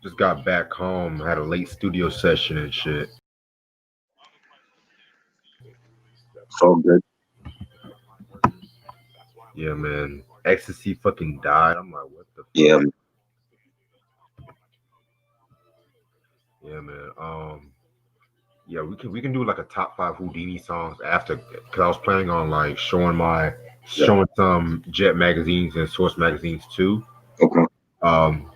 Just got back home, had a late studio session and shit. So good. Yeah, man. Ecstasy fucking died. I'm like, what the fuck? Yeah, Yeah, man. Yeah, we can do like a top five Houdini songs after, cause I was planning on like yeah. showing some Jet magazines and Source magazines too. Okay. Um,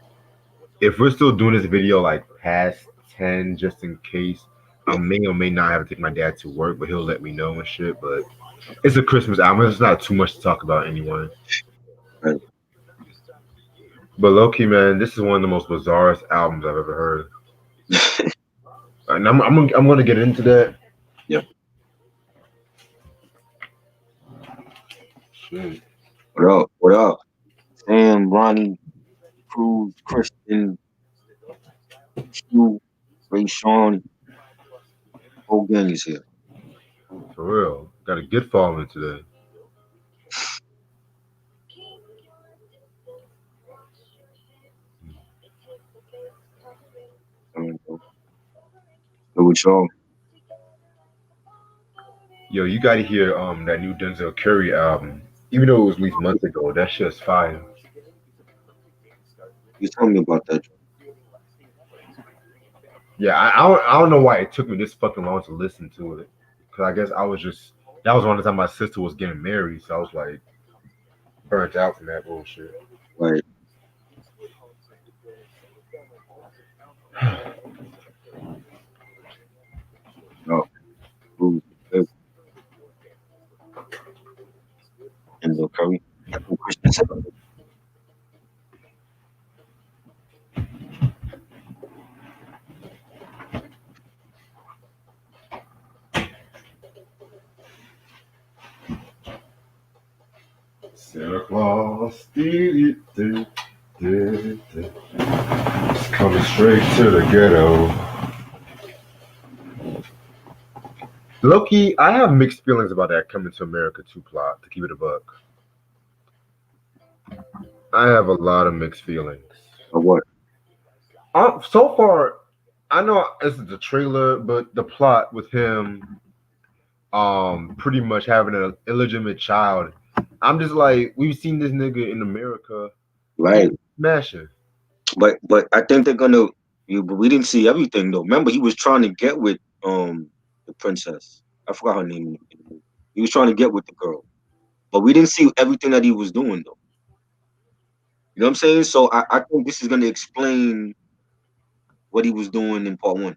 if we're still doing this video like past 10, just in case, I Yeah. may or may not have to take my dad to work, but he'll let me know and shit. But it's a Christmas album. It's not too much to talk about anyway. Right. But low key, man, this is one of the most bizarrest albums I've ever heard. And I'm gonna get into that. Yeah. Shit. What up? What up? Sam, Ronnie, Cruz, Christian, Q, Ray Sean, whole gang is here. For real. Got a good following today. So with y'all. Yo, you gotta hear that new Denzel Curry album. Even though it was released months ago, that shit's fire. You tell me about that. Yeah, I don't know why it took me this fucking long to listen to it. Cause I guess I was just that was one of the time my sister was getting married, so I was like burnt out from that bullshit. Right. No. Cruz, and the Curry. And Christian said, Santa Claus, it's coming straight to the ghetto. Loki, I have mixed feelings about that Coming to America 2 plot, to keep it a buck. I have a lot of mixed feelings. or what? So far, I know this is the trailer, but the plot with him pretty much having an illegitimate child, I'm just like, we've seen this nigga in America. He's Right. smashing. But I think they're gonna but we didn't see everything though. Remember he was trying to get with the princess. I forgot her name. He was trying to get with the girl. But we didn't see everything that he was doing though. You know what I'm saying? So I think this is gonna explain what he was doing in part one.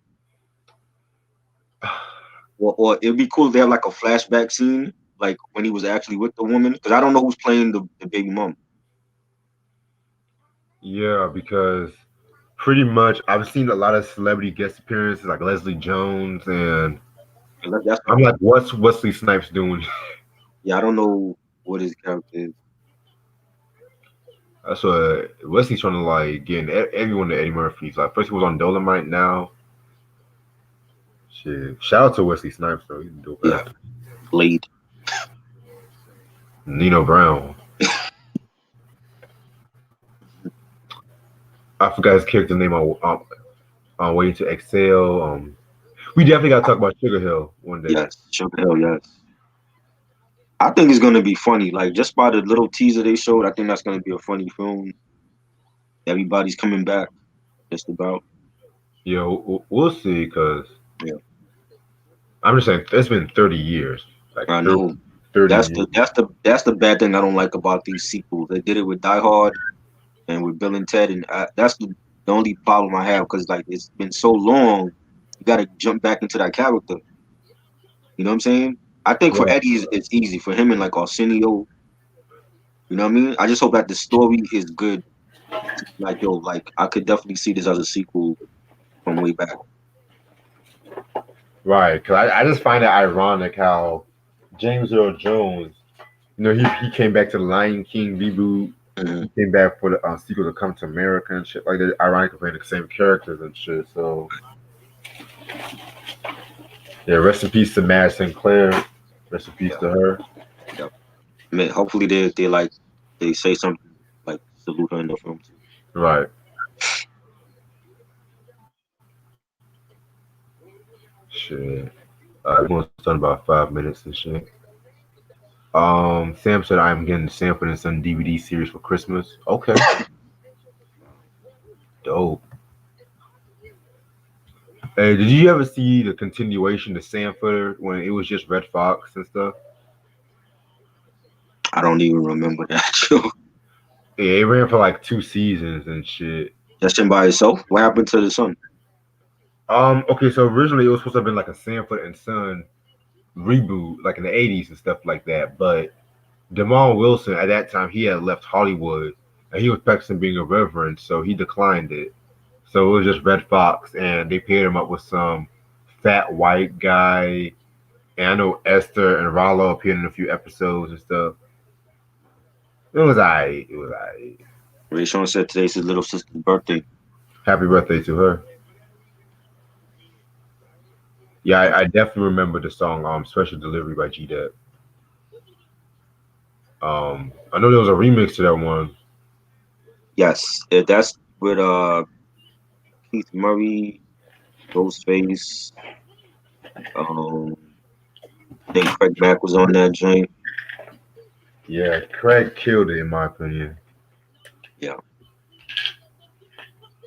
Or it'd be cool if they have like a flashback scene, like when he was actually with the woman. Because I don't know who's playing the baby mom. Yeah, because pretty much I've seen a lot of celebrity guest appearances like Leslie Jones, and And that's I'm like, what's Wesley Snipes doing? yeah, I don't know what his character is. That's what Wesley's trying to like get everyone to Eddie Murphy's. Like first he was on Dolomite, now shit. Shout out to Wesley Snipes though, he's a dope Yeah, actor. Blade. Nino Brown. I forgot his character name on Waiting to Exhale. We definitely gotta talk about Sugar Hill one day. Yes, Sugar Hill, yes. I think it's gonna be funny. Like just by the little teaser they showed, I think that's gonna be a funny film. Everybody's coming back, just about. Yeah, we'll see. Cause Yeah, I'm just saying it's been 30 years, like I 30, know. 30 That's years. the bad thing I don't like about these sequels. They did it with Die Hard and with Bill and Ted, and that's the only problem I have because like it's been so long. You got to jump back into that character. You know what I'm saying? I think for Right. Eddie, it's easy for him and like Arsenio. You know what I mean? I just hope that the story is good. Like yo, like I could definitely see this as a sequel from way back. Right, because I just find it ironic how James Earl Jones, he came back to the Lion King reboot. Mhm. He came back for the sequel to Come to America and shit like that. Ironically, playing the same characters and shit. So yeah, rest in peace to Madge Sinclair. Rest in peace Yeah, to her. yeah. Man, hopefully they like they say something like salute her in the film too. Right. Shit. We're gonna start about 5 minutes and shit. Sam said I'm getting the Sanford and Son DVD series for Christmas. Okay, dope. Hey, did you ever see the continuation to Sanford when it was just Red Fox and stuff? I don't even remember that. Yo. Yeah, it ran for like 2 seasons and shit. Justin by itself. What happened to the son? Okay, so originally it was supposed to have been like a Sanford and Son reboot, like in the '80s and stuff like that. But Damon Wilson at that time he had left Hollywood and he was practicing being a reverend, so he declined it. So it was just Red Fox, and they paired him up with some fat white guy. And I know Esther and Rollo appeared in a few episodes and stuff. It was alright. It was alright. Ray Sean said today's his little sister's birthday. Happy birthday to her. Yeah, I definitely remember the song "Special Delivery" by G Dep. I know there was a remix to that one. Yes, that's with Keith Murray, Ghostface. Um, I think Craig Mack was on that joint. Yeah, Craig killed it in my opinion. Yeah.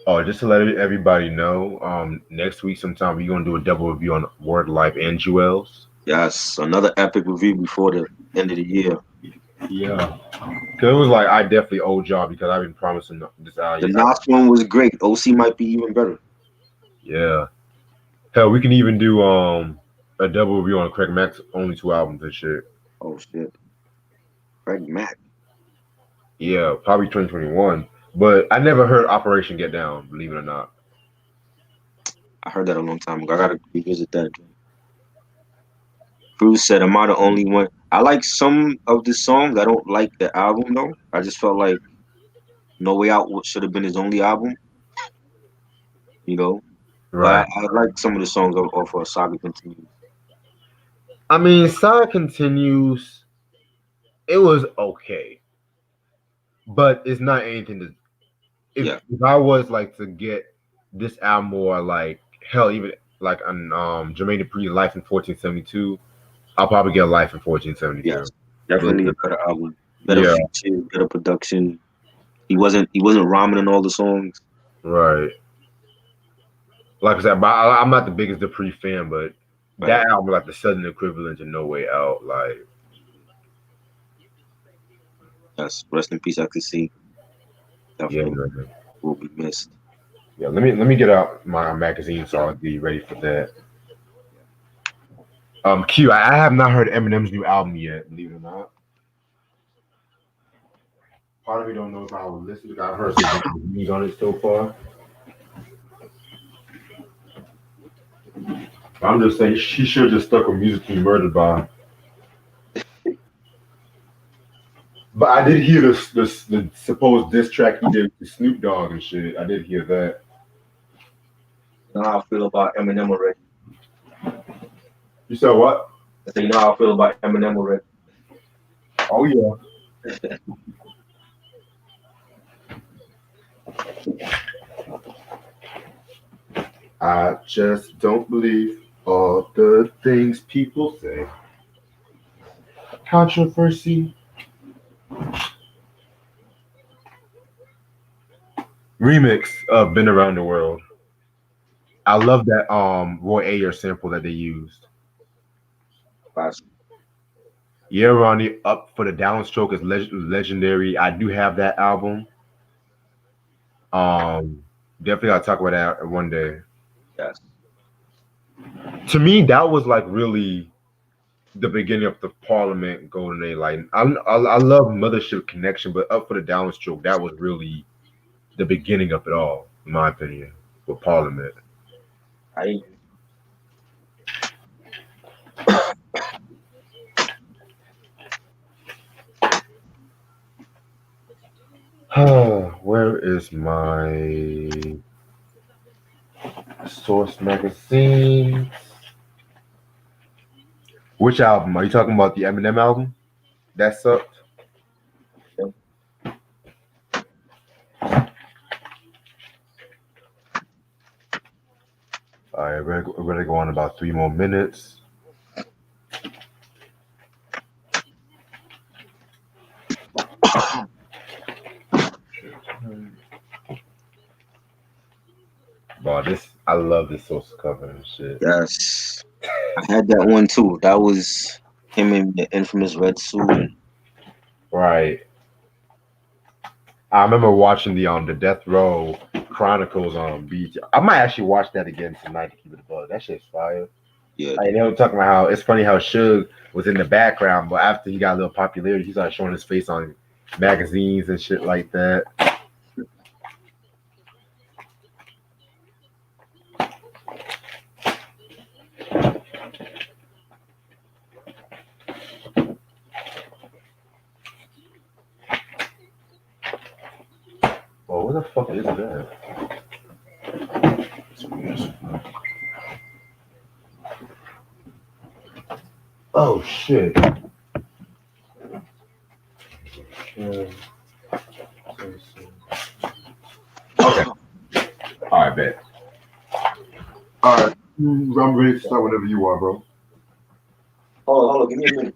Oh, just to let everybody know, next week sometime we're gonna do a double review on Word Life and Jewels. Yes, another epic review before the end of the year. Yeah, cause it was like I definitely owed y'all because I've been promising this The album. Nas one was great. OC might be even better. Yeah, hell, we can even do a double review on Craig Mack's only 2 albums and shit. Oh shit, Craig Mack. Yeah, probably 2021. But I never heard Operation Get Down, believe it or not. I heard that a long time ago. I gotta revisit that joint. Cruz said, "Am I the only one?" I like some of the songs. I don't like the album though. I just felt like No Way Out should have been his only album. You know, but Right. I like some of the songs off Saga Continues. I mean, Saga Continues. It was okay, but it's not anything to. Yeah, If I was like to get this album or like hell, even like on Jermaine Dupri Life in 1472, I'll probably get Life in yes, 1472. definitely a better album, better Yeah, features, better production. He wasn't rhyming in all the songs. right. Like I said, I'm not the biggest Dupree fan, but Right. that album like the southern equivalent to No Way Out. Like, Yes, rest in peace. I could see yeah, definitely man. will be missed. Yeah. Let me get out my magazine so I'll be ready for that. Q, I have not heard Eminem's new album yet, believe it or not. Part of me don't know if I would listen to it. I've heard some reviews on it so far. I'm just saying she should have just stuck with Musically Murdered by. But I did hear the supposed diss track he did with Snoop Dogg and shit. I did hear that. You know how I feel about Eminem already. You said what? I say, you know how I feel about Eminem already. Oh yeah. I just don't believe all the things people say. Controversy. Remix of Been Around the World. I love that Roy Ayer sample that they used. Classic. Yeah, Ronnie, Up for the Downstroke is legendary. I do have that album. Um, Definitely gotta talk about that one day. Yes. To me, that was like really the beginning of the Parliament Golden Age. Like I love Mothership Connection, but Up for the Downstroke, that was really the beginning of it all, in my opinion, with Parliament. I Where is my Source magazine? Which album? Are you talking about the Eminem album? That sucked. All right, we're gonna go on about 3 more minutes. Bro, this I love this Sosa cover and shit. Yes, I had that one too. That was him in the infamous red suit. And Right. I remember watching the Death Row Chronicles on BT. I might actually watch that again tonight to keep it above. That shit's fire. yeah, Like, they were talking about how it's funny how Suge was in the background, but after he got a little popularity, he started showing his face on magazines and shit like that. Oh, what the fuck is that? Oh shit. Okay. All right, bet. All right. I'm ready to start whenever you are, bro. hold on, give me a minute.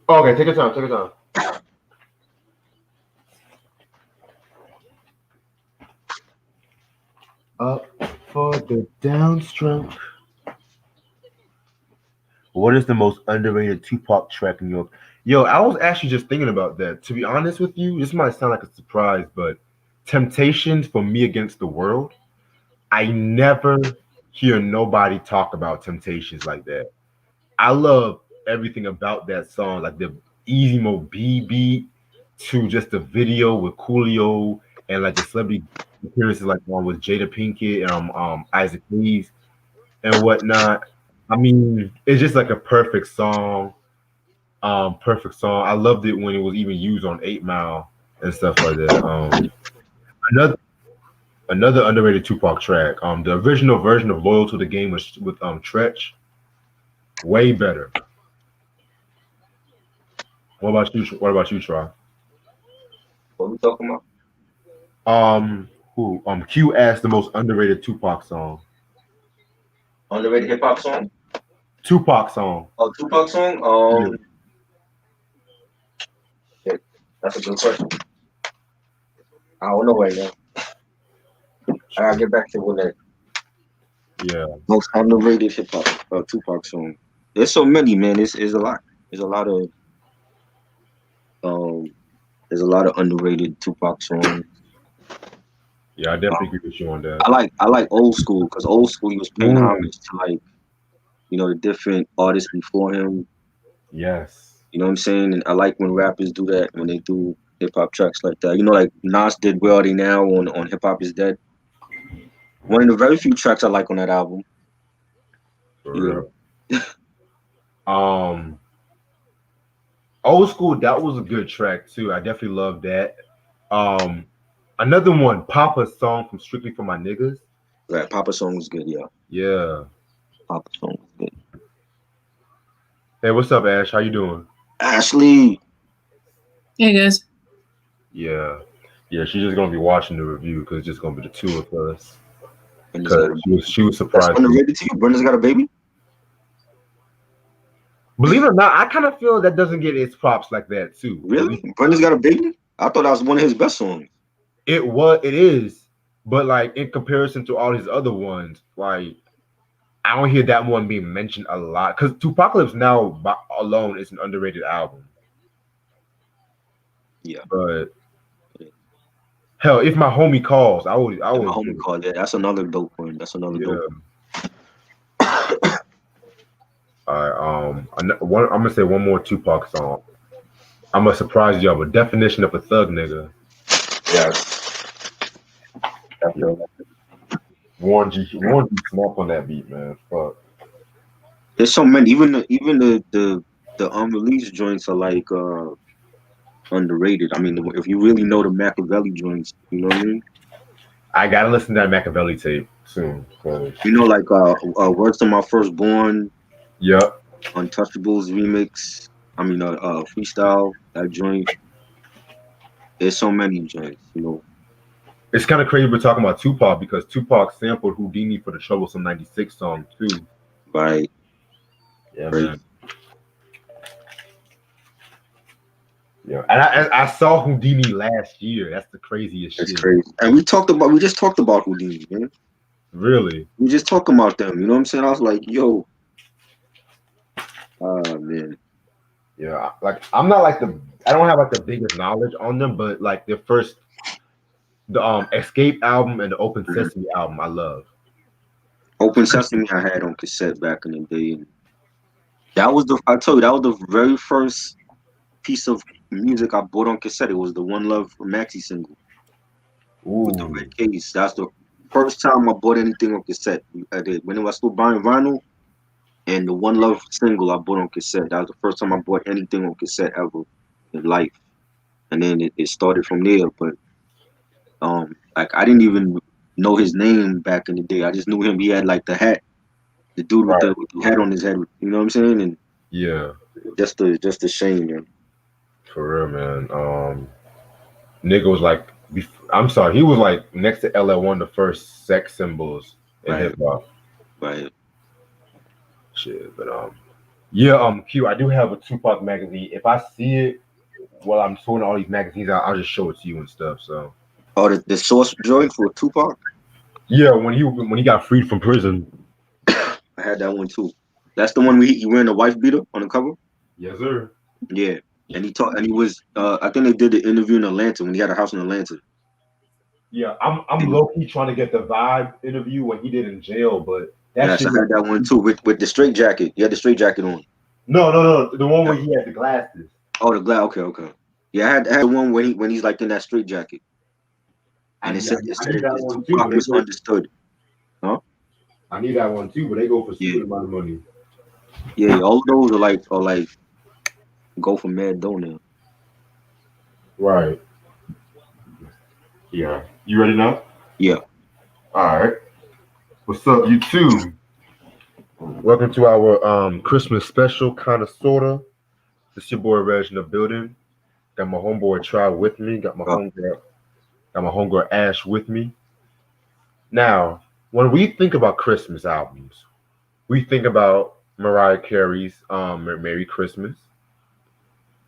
Okay, take your time. Take your time. Up for the downstroke. What is the most underrated Tupac track in your? Yo, I was actually just thinking about that. To be honest with you, this might sound like a surprise, but Temptations for Me Against the World. I never hear nobody talk about Temptations like that. I love everything about that song, like the Easy Mo B beat to just the video with Coolio and like the celebrity appearances like one with Jada Pinkett and Isaac Hayes and whatnot. I mean, it's just like a perfect song. Perfect song. I loved it when it was even used on 8 Mile and stuff like that. Another another underrated Tupac track. The original version of Loyal to the Game was with Tretch. Way better. What about you? What about you, Try? What we talking about? Who? Q asked the most underrated Tupac song. Underrated hip hop song? Tupac song. Oh, Tupac song? Yeah. Shit, that's a good question. I don't know right now. I gotta get back to what that Yeah. most underrated hip hop Tupac song. There's so many, man. It's a lot. There's a lot of um. There's a lot of underrated Tupac songs. Yeah, I definitely agree with you on that. I like old school because old school he was paying Mm, homage to like the different artists before him. yes. You know what I'm saying? And I like when rappers do that when they do hip hop tracks like that. Like Nas did "Where Are They Now" on Hip Hop Is Dead. One of the very few tracks I like on that album. For Yeah. real. Um, Old School, that was a good track too. I definitely love that. Um, Another one, Papa's song from Strictly for My Niggas. Right. Papa song was good. Yeah. Yeah. Papa song was good. Hey, what's up, Ash? How you doing? Ashley. Hey guys. Yeah. Yeah, she's just gonna be watching the review because it's just gonna be the two of us. Brenda's Because got a she was That's surprised. underrated to you. Brenda's got a baby. Believe it or not, I kind of feel that doesn't get its props like that too. Really? Brenda's got a baby. I thought that was one of his best songs. It is, but like in comparison to all his other ones, like I don't hear that one being mentioned a lot. Because Tupacalypse Now alone is an underrated album. Yeah. But hell, if my homie calls, I would. And my homie called it. That's another dope one. That's another dope one. All right. I'm gonna say one more Tupac song. I'm gonna surprise y'all with definition of a thug nigga. Yes. Yeah. Warren G snap on that beat, man. Fuck. There's so many. Even the unreleased joints are like underrated. I mean, if you really know the Machiavelli joints, you know what I mean. I gotta listen to that Machiavelli tape soon. Cause Like Words to My Firstborn, yep. Untouchables remix. I mean, freestyle that joint. There's so many joints. It's kind of crazy we're talking about Tupac because Tupac sampled Houdini for the Troublesome '96 song too. Right. Yeah, Right. man. Yeah, and I saw Houdini last year. That's the craziest That's shit. crazy. And we just talked about Houdini, man. Really? We just talking about them. You know what I'm saying? I was like, yo, man. Yeah. Like I'm not like the I don't have like the biggest knowledge on them, but like the Escape album and the Open Mhm. Sesame album I love. Open Sesame I had on cassette back in the day. And I told you, that was the very first piece of music I bought on cassette. It was the One Love Maxi single with the Ooh. red case. That's the first time I bought anything on cassette. I did. When I was still buying vinyl, and the One Love single I bought on cassette. That was the first time I bought anything on cassette ever in life. And then it started from there. But like I didn't even know his name back in the day. I just knew him. He had like the hat, the dude with Right. the hat on his head. You know what I'm saying? And Yeah. just a shame, man. For real, man. Nigga was like, I'm sorry, he was like next to LL, one of the first sex symbols in Right, hip hop. right. Shit, but yeah, Q, I do have a Tupac magazine. If I see it while I'm sorting all these magazines out, I'll just show it to you and stuff. So Oh, the Source joint for Tupac. yeah, when he got freed from prison. I had that one too. That's the one where he wearing a wife beater on the cover. Yes, sir. Yeah, and he was. I think they did the interview in Atlanta when he had a house in Atlanta. Yeah, I'm And low key trying to get the vibe interview when he did in jail, but that yes, shit I was had that one too with the straight jacket. He had the straight jacket on. no, the one where he had the glasses. Oh, the glass. Okay, okay. Yeah, I had the one when he's like in that straight jacket, and Yeah, I need that it's one too, Tupac but misunderstood. Huh? I need that one too, but they go for Yeah, stupid amount of money. yeah, yeah. All of those are like go for mad dough now. Right. Yeah. You ready now? Yeah. All right. What's up, you two? Welcome to our Christmas special, kind of sorta. This your boy Reg in the building. Got my homeboy Tribe with me. Uh, Got my homegirl Ash with me. Now, when we think about Christmas albums, we think about Mariah Carey's "Merry Christmas."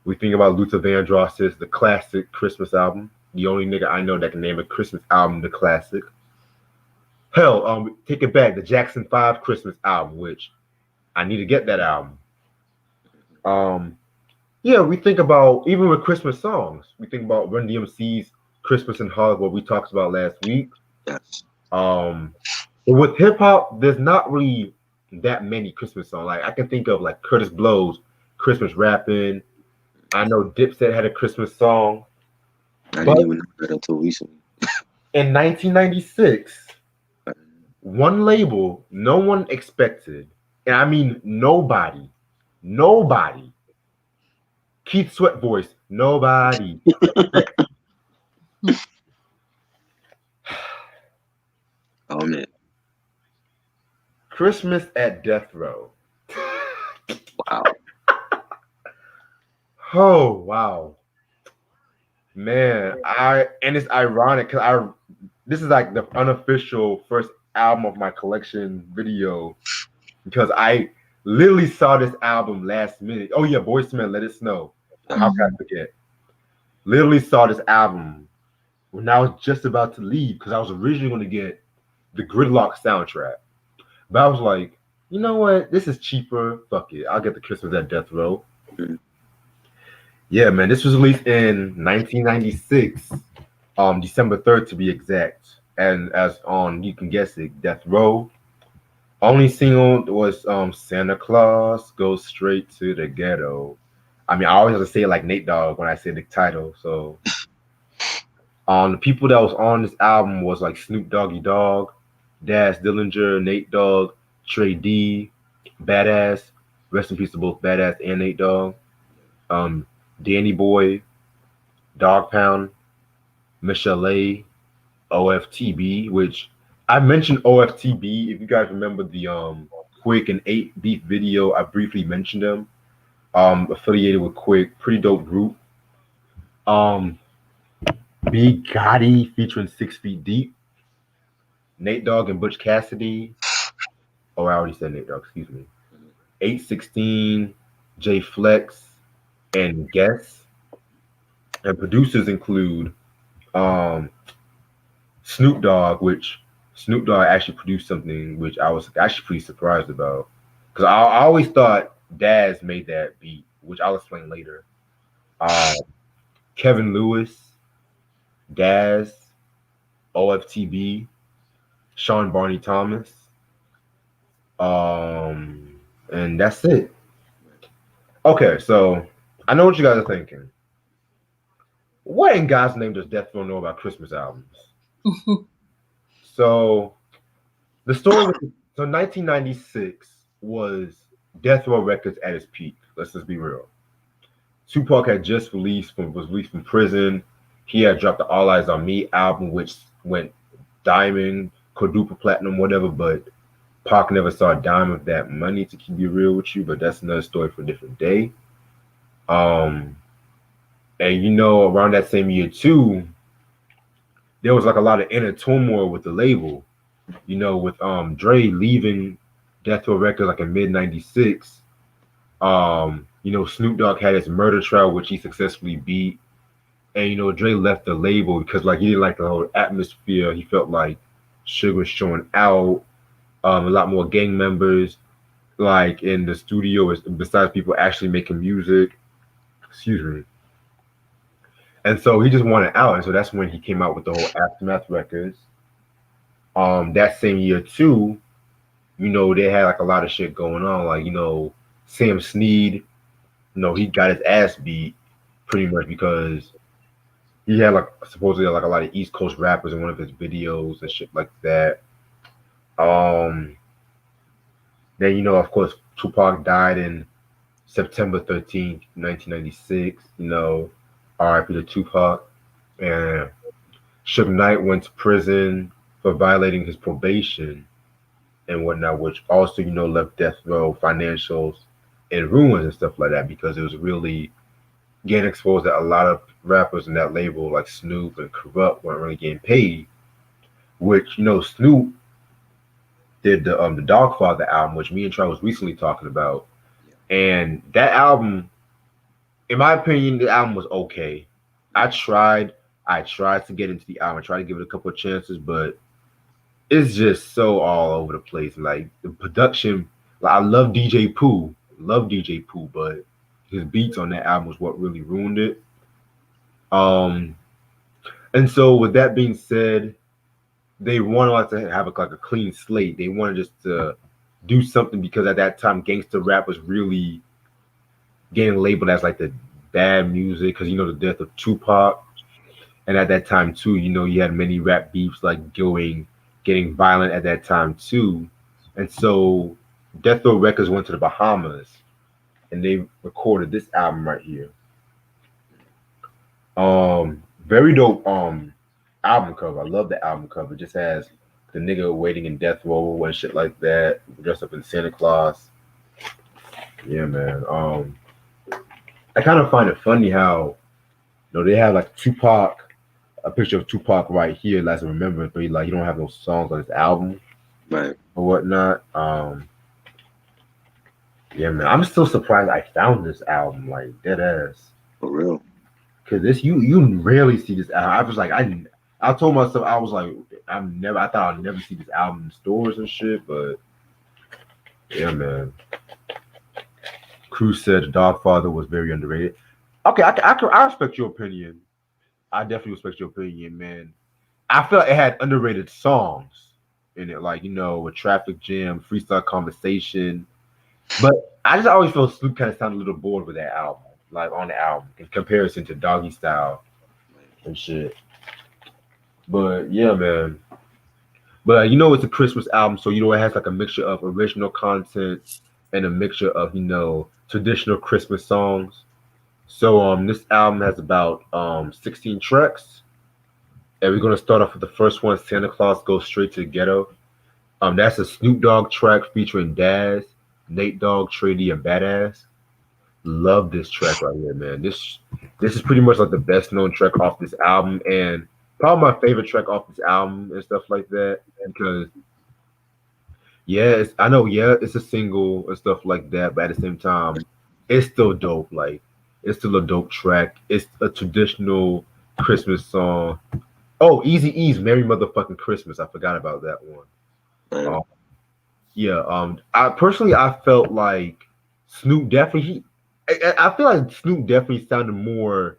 We think about Luther Vandross's the classic Christmas album. The only nigga I know that can name a Christmas album the classic. Hell, take it back, the Jackson 5 Christmas album, which I need to get that album. Um, yeah, we think about even with Christmas songs, we think about Run DMC's Christmas in Hollywood, what we talked about last week. yes. Um, but with hip hop, there's not really that many Christmas songs. Like I can think of like Curtis Blow's Christmas rapping. I know Dipset had a Christmas song, I but didn't even know that until recently. in 1996, one label no one expected, and I mean nobody. Keith Sweat voice, nobody. Oh man. Christmas at Death Row. Wow. Oh wow, man! And it's ironic because this is like the unofficial first album of my collection video because I literally saw this album last minute. Oh yeah, Boyz II Men, Let It Snow. How can I forget? Literally saw this album when I was just about to leave because I was originally going to get the Gridlock soundtrack, but I was like, you know what? This is cheaper. Fuck it. I'll get the Christmas at Death Row. Mhm. Yeah, man. This was released in 1996, December 3rd to be exact. And as on, you can guess it, Death Row. Only single was Santa Claus Goes Straight to the Ghetto. I mean, I always have to say it like Nate Dogg when I say the title. So, the people that was on this album was like Snoop Doggy Dogg, Daz Dillinger, Nate Dogg, Trey D, Badass. Rest in peace to both Badass and Nate Dogg. Um, Danny Boy, Dog Pound, Michelle A, OFTB, which I mentioned OFTB. If you guys remember the Quick and 8 Beef video, I briefly mentioned them. Affiliated with Quick, pretty dope group. Um, B Gotti featuring 6 Feet Deep, Nate Dogg and Butch Cassidy. Oh, I already said Nate Dogg. Excuse me. 816, J Flex, and Guess. And producers include um, Snoop Dogg, which Snoop Dogg actually produced something which I was actually pretty surprised about. Because I always thought Daz made that beat, which I'll explain later. Um, Kevin Lewis, Daz, OFTB, Sean Barney Thomas, and that's it. Okay, so I know what you guys are thinking. What in God's name does Death Row know about Christmas albums? So the story was, so 1996 was Death Row Records at its peak. Let's just be real. Tupac had just was released from prison. He had dropped the All Eyes on Me album, which went diamond, quadruple platinum, whatever. But Pac never saw a dime of that money. To keep it real with you, but that's another story for a different day. Um, and around that same year too, there was like a lot of inner turmoil with the label. With Dre leaving Death Row Records like in mid '96. Snoop Dogg had his murder trial, which he successfully beat. And Dre left the label because like he didn't like the whole atmosphere. He felt like Suge was showing out. A lot more gang members like in the studio besides people actually making music. Excuse me. And so he just wanted out. And so that's when he came out with the whole Aftermath records. That same year too, they had like a lot of shit going on. Like, Sam Snead, he got his ass beat pretty much because he had like supposedly like a lot of East Coast rappers in one of his videos and shit like that. Then of course Tupac died in September 13th, 1996. R.I.P. to Tupac. And Suge Knight went to prison for violating his probation and whatnot, which also left Death Row financials in ruins and stuff like that because it was really getting exposed that a lot of rappers in that label like Snoop and Corrupt weren't really getting paid. Which Snoop did the Dogfather album, which me and Troy was recently talking about, and that album, in my opinion, the album was okay. I tried to get into the album, I tried to give it a couple of chances, but it's just so all over the place. Like the production, like I love DJ Pooh, but his beats on that album was what really ruined it. And so with that being said, they wanted to have like a clean slate. They wanted just to do something because at that time, gangster rap was really getting labeled as like the bad music because the death of Tupac, and at that time too, you had many rap beefs like getting violent at that time too, and so Death Row Records went to the Bahamas, and they recorded this album right here. Very dope album cover. I love the album cover. It just has the nigga waiting in death row and shit like that, dressed up in Santa Claus. Yeah, man. I kind of find it funny how they have like a picture of Tupac right here as a remembrance, but like he don't have no songs on his album, right, or whatnot. Yeah, man. I'm still surprised I found this album, like dead ass. For real. Cause this you rarely see this album. I was like I told myself I was like I thought I'd never see this album in stores and shit, but yeah, man. Cruz said Dogfather was very underrated. Okay, I respect your opinion. I definitely respect your opinion, man. I felt it had underrated songs in it, like a Traffic Jam, Freestyle Conversation. But I just always felt Snoop kind of sounded a little bored with that album, like on the album, in comparison to Doggy Style and shit. But yeah, man. But it's a Christmas album, so it has like a mixture of original content and a mixture of traditional Christmas songs. So this album has about 16 tracks, and we're gonna start off with the first one, Santa Claus Goes Straight to the Ghetto. That's a Snoop Dogg track featuring Daz, Nate Dogg, Trady, and Badass. Love this track right here, man. This is pretty much like the best known track off this album, and probably my favorite track off this album and stuff like that. Because yeah, I know, yeah, it's a single and stuff like that, but at the same time, it's still dope. Like it's still a dope track. It's a traditional Christmas song. Oh, Easy E's "Merry Motherfucking Christmas." I forgot about that one. Man. Yeah. I personally, I felt like Snoop definitely. I feel like Snoop definitely sounded more.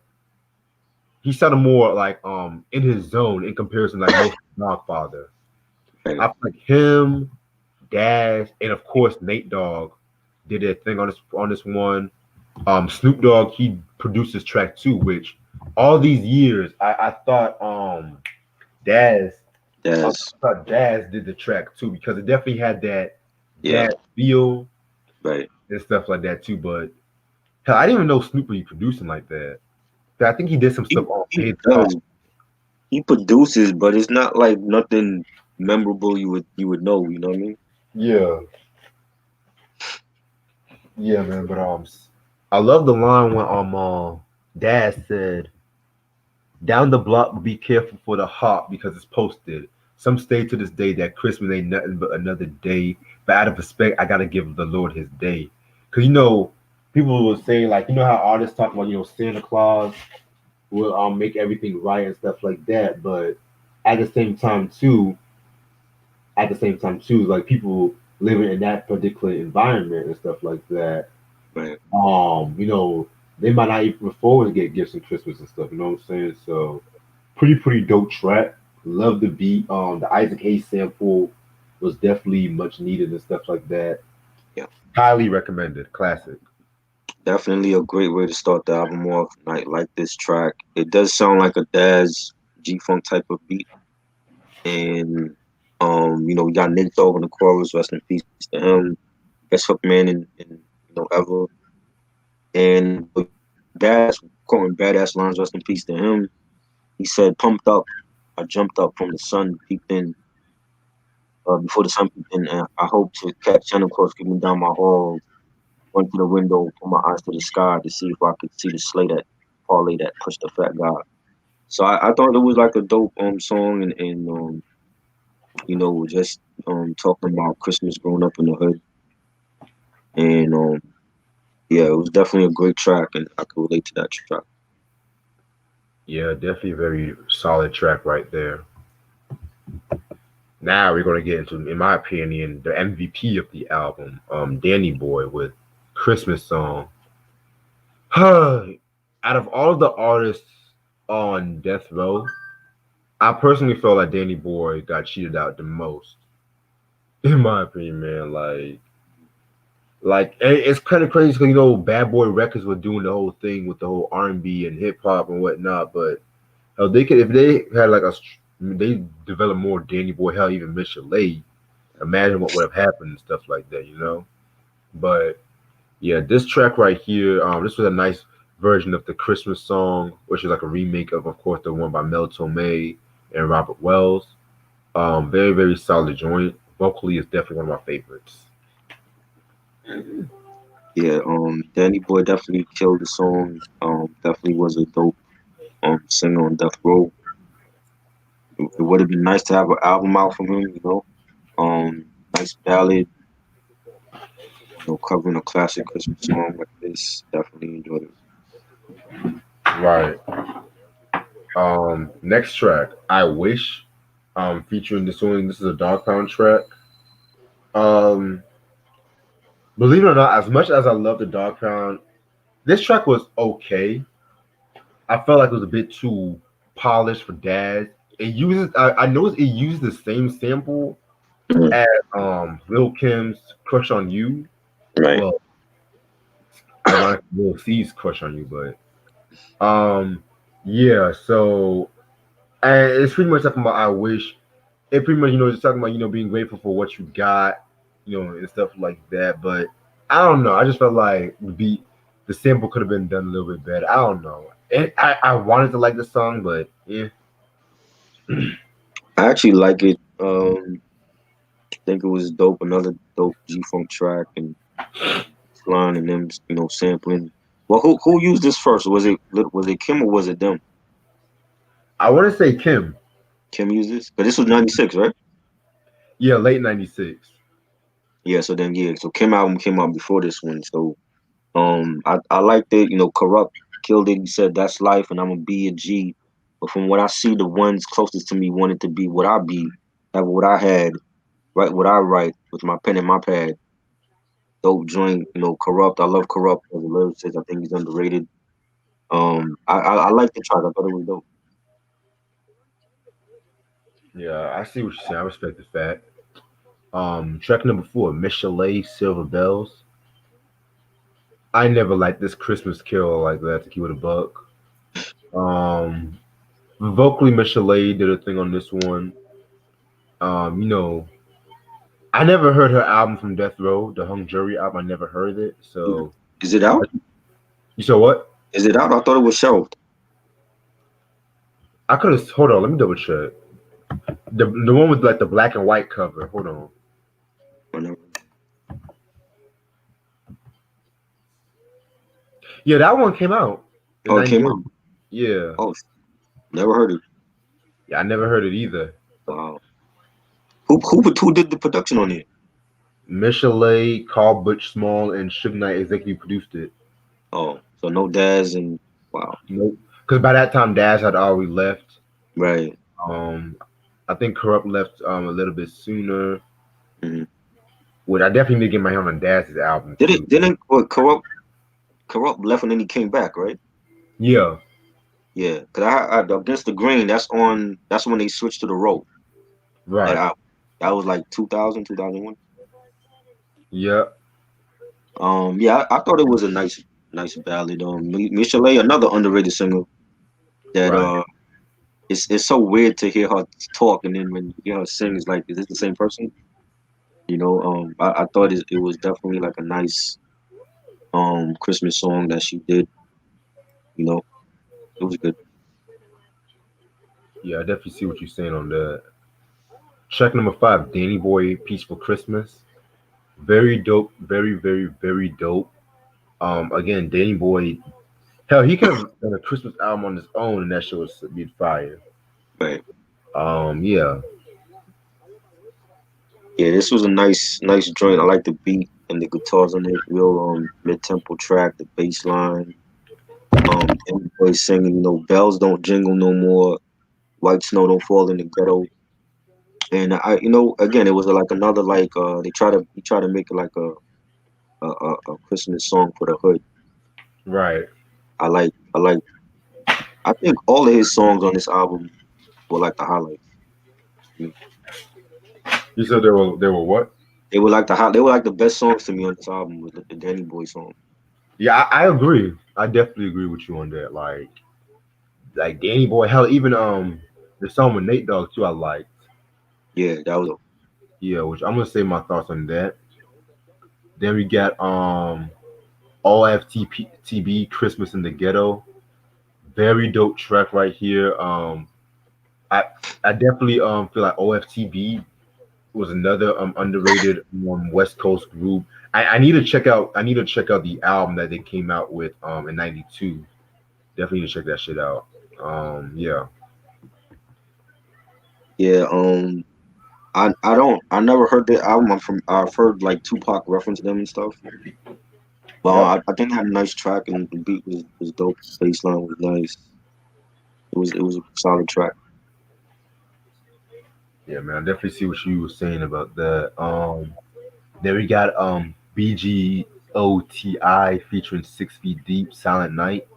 He sounded more like in his zone in comparison like most Dogfather. Man. I feel like him, Daz, and of course Nate Dogg did their thing on this one. Snoop Dogg, he produced this track too, which all these years I thought Daz I That's thought Daz did the track too because it definitely had that yeah, Daz feel right. and stuff like that too. But hell, I didn't even know Snoop would be producing like that. But I think he did some He stuff on he Paid Off. does. He produces, but it's not like nothing memorable you would know. You know what I mean? Yeah, yeah, man. But I love the line when Daz said, "Down the block, but be careful for the hop because it's posted. Some stay to this day that Christmas ain't nothing but another day. But out of respect, I gotta give the Lord His day. Cause people will say like how artists talk about Santa Claus will make everything right and stuff like that. But at the same time too, like people living in that particular environment and stuff like that, Right. they might not even afford to get gifts and Christmas and stuff. You know what I'm saying? So pretty dope track. Love the beat. The Isaac Hayes sample was definitely much needed and stuff like that. Yeah. Highly recommended. Classic. Definitely a great way to start the album off. Like this track. It does sound like a Daz G Funk type of beat. And we got Nate Dogg in the chorus, rest in peace to him. Best hook man in ever. And Daz quoting badass lines, rest in peace to him. He said, "Pumped up, I jumped up from the sun, peeped in before the sun peeped in, and I hope to catch Santa Claus creeping down my hall. Went to the window, put my eyes to the sky to see if I could see the sleigh that parlay that pushed the fat guy." So I thought it was like a dope song and just talking about Christmas growing up in the hood. And yeah, it was definitely a great track and I could relate to that track. Yeah, definitely a very solid track right there. Now we're gonna get into, in my opinion, the MVP of the album, Danny Boy with Christmas song. Out of all of the artists on Death Row, I personally felt like Danny Boy got cheated out the most, in my opinion, man. It's kind of crazy because Bad Boy Records were doing the whole thing with the whole R&B and hip hop and whatnot, but they could if they had they developed more Danny Boy, hell, even Miss Chalet, imagine what would have happened and stuff like that. But yeah, this track right here, this was a nice version of the Christmas song, which is like a remake of course, the one by Mel Torme and Robert Wells. Very, very solid joint. Vocally, is definitely one of my favorites. Yeah, Danny Boy definitely killed the song. Definitely was a dope singer on Death Row. It would have been nice to have an album out from him. Nice ballad, covering a classic Christmas song like this. Definitely enjoyed it. Right. Next track, I Wish, featuring this one. This is a Dog Pound track. Um, Believe it or not, as much as I love the Dog Pound, this track was okay. I felt like it was a bit too polished for Dad. I noticed it used the same sample Mhm. as Lil Kim's Crush on You. Right. Well, ironically, Lil C's Crush on You, but yeah, so and it's pretty much talking about I wish. It pretty much, just talking about, being grateful for what you got, and stuff like that. But I don't know. I just felt like the sample could have been done a little bit better. I don't know. I wanted to like the song, but yeah. I actually like it. I think it was dope. Another dope G Funk track and line and them, sampling. Well, who used this first? Was it Kim or was it them? I want to say Kim. Kim used this, but this was '96, right? Yeah, late '96. Yeah. So then, yeah. So Kim album came out before this one. So I liked it. Corrupt killed it. He said that's life, and I'm gonna be a G. But from what I see, the ones closest to me wanted to be what I be, have what I had, write what I write with my pen and my pad. Dope joint. Corrupt. I love Corrupt as a lyricist. I think he's underrated. I like the track. I thought it was dope. Yeah, I see what you're saying. I respect the fact. Track number 4, Michelet Silver Bells. I never liked this Christmas carol like that to keep it a buck. Um, vocally, Michelet did a thing on this one. You know, I never heard her album from Death Row, the Hung Jury album. I never heard it. So, Is it out? you saw what? Is it out? I thought it was shelved. I could have. Hold on, let me double check. The one with like the black and white cover. Hold on. Whenever. Yeah, that one came out in Oh, it came '98. out. Yeah, Oh, never heard it. yeah, I never heard it either. Wow. Who did the production on it? Michelet, Carl Butch Small, and Suge Knight executive produced it. Oh, so no Daz and wow. Nope. Because by that time, Dash had already left. Right. Um, I think Corrupt left a little bit sooner. Hmm. Which I definitely need to get my hand on Dash's album Did too. it? Didn't corrupt left and then he came back, right? Yeah, Yeah. Cause I against the grain. That's on. That's when they switched to the road. That right. album. That was like 2000, 2001. Yeah, Yeah. I thought it was a nice ballad. Michelet, another underrated singer that right. it's so weird to hear her talk and then when you hear her sing, it's like, is this the same person? I thought it was definitely like a nice Christmas song that she did. You know, it was good. Yeah, I definitely see what you're saying on that. Track number 5, Danny Boy, Peaceful Christmas. Very dope. Very, very, very dope. Again, Danny Boy. Hell, he could have done a Christmas album on his own, and that shit would be fire. Right. Yeah, Yeah, this was a nice joint. I like the beat and the guitars on it. Real mid tempo track, the bass line. Everybody singing, bells don't jingle no more. White snow don't fall in the ghetto. And again, it was like another like he try to make it like a Christmas song for the hood. right. I like I think all of his songs on this album were like the highlights. To me. You said there were what? They were like the best songs to me on this album was the Danny Boy song. Yeah, I agree. I definitely agree with you on that. Like Danny Boy, hell, even the song with Nate Dogg too. I like. Yeah, that was Yeah, which I'm gonna say my thoughts on that. Then we got OFTB Christmas in the Ghetto. Very dope track right here. I I definitely feel like OFTB was another underrated West Coast group. I need to check out the album that they came out with in '92. Definitely need to check that shit out. Yeah. yeah. I never heard the album. I've heard like Tupac reference them and stuff. Well, Yep. I think it had a nice track and the beat was dope. Bass line was nice. It was a solid track. Yeah, man. I definitely see what you were saying about that. Then we got BGOTI featuring 6 Feet Deep, Silent Night.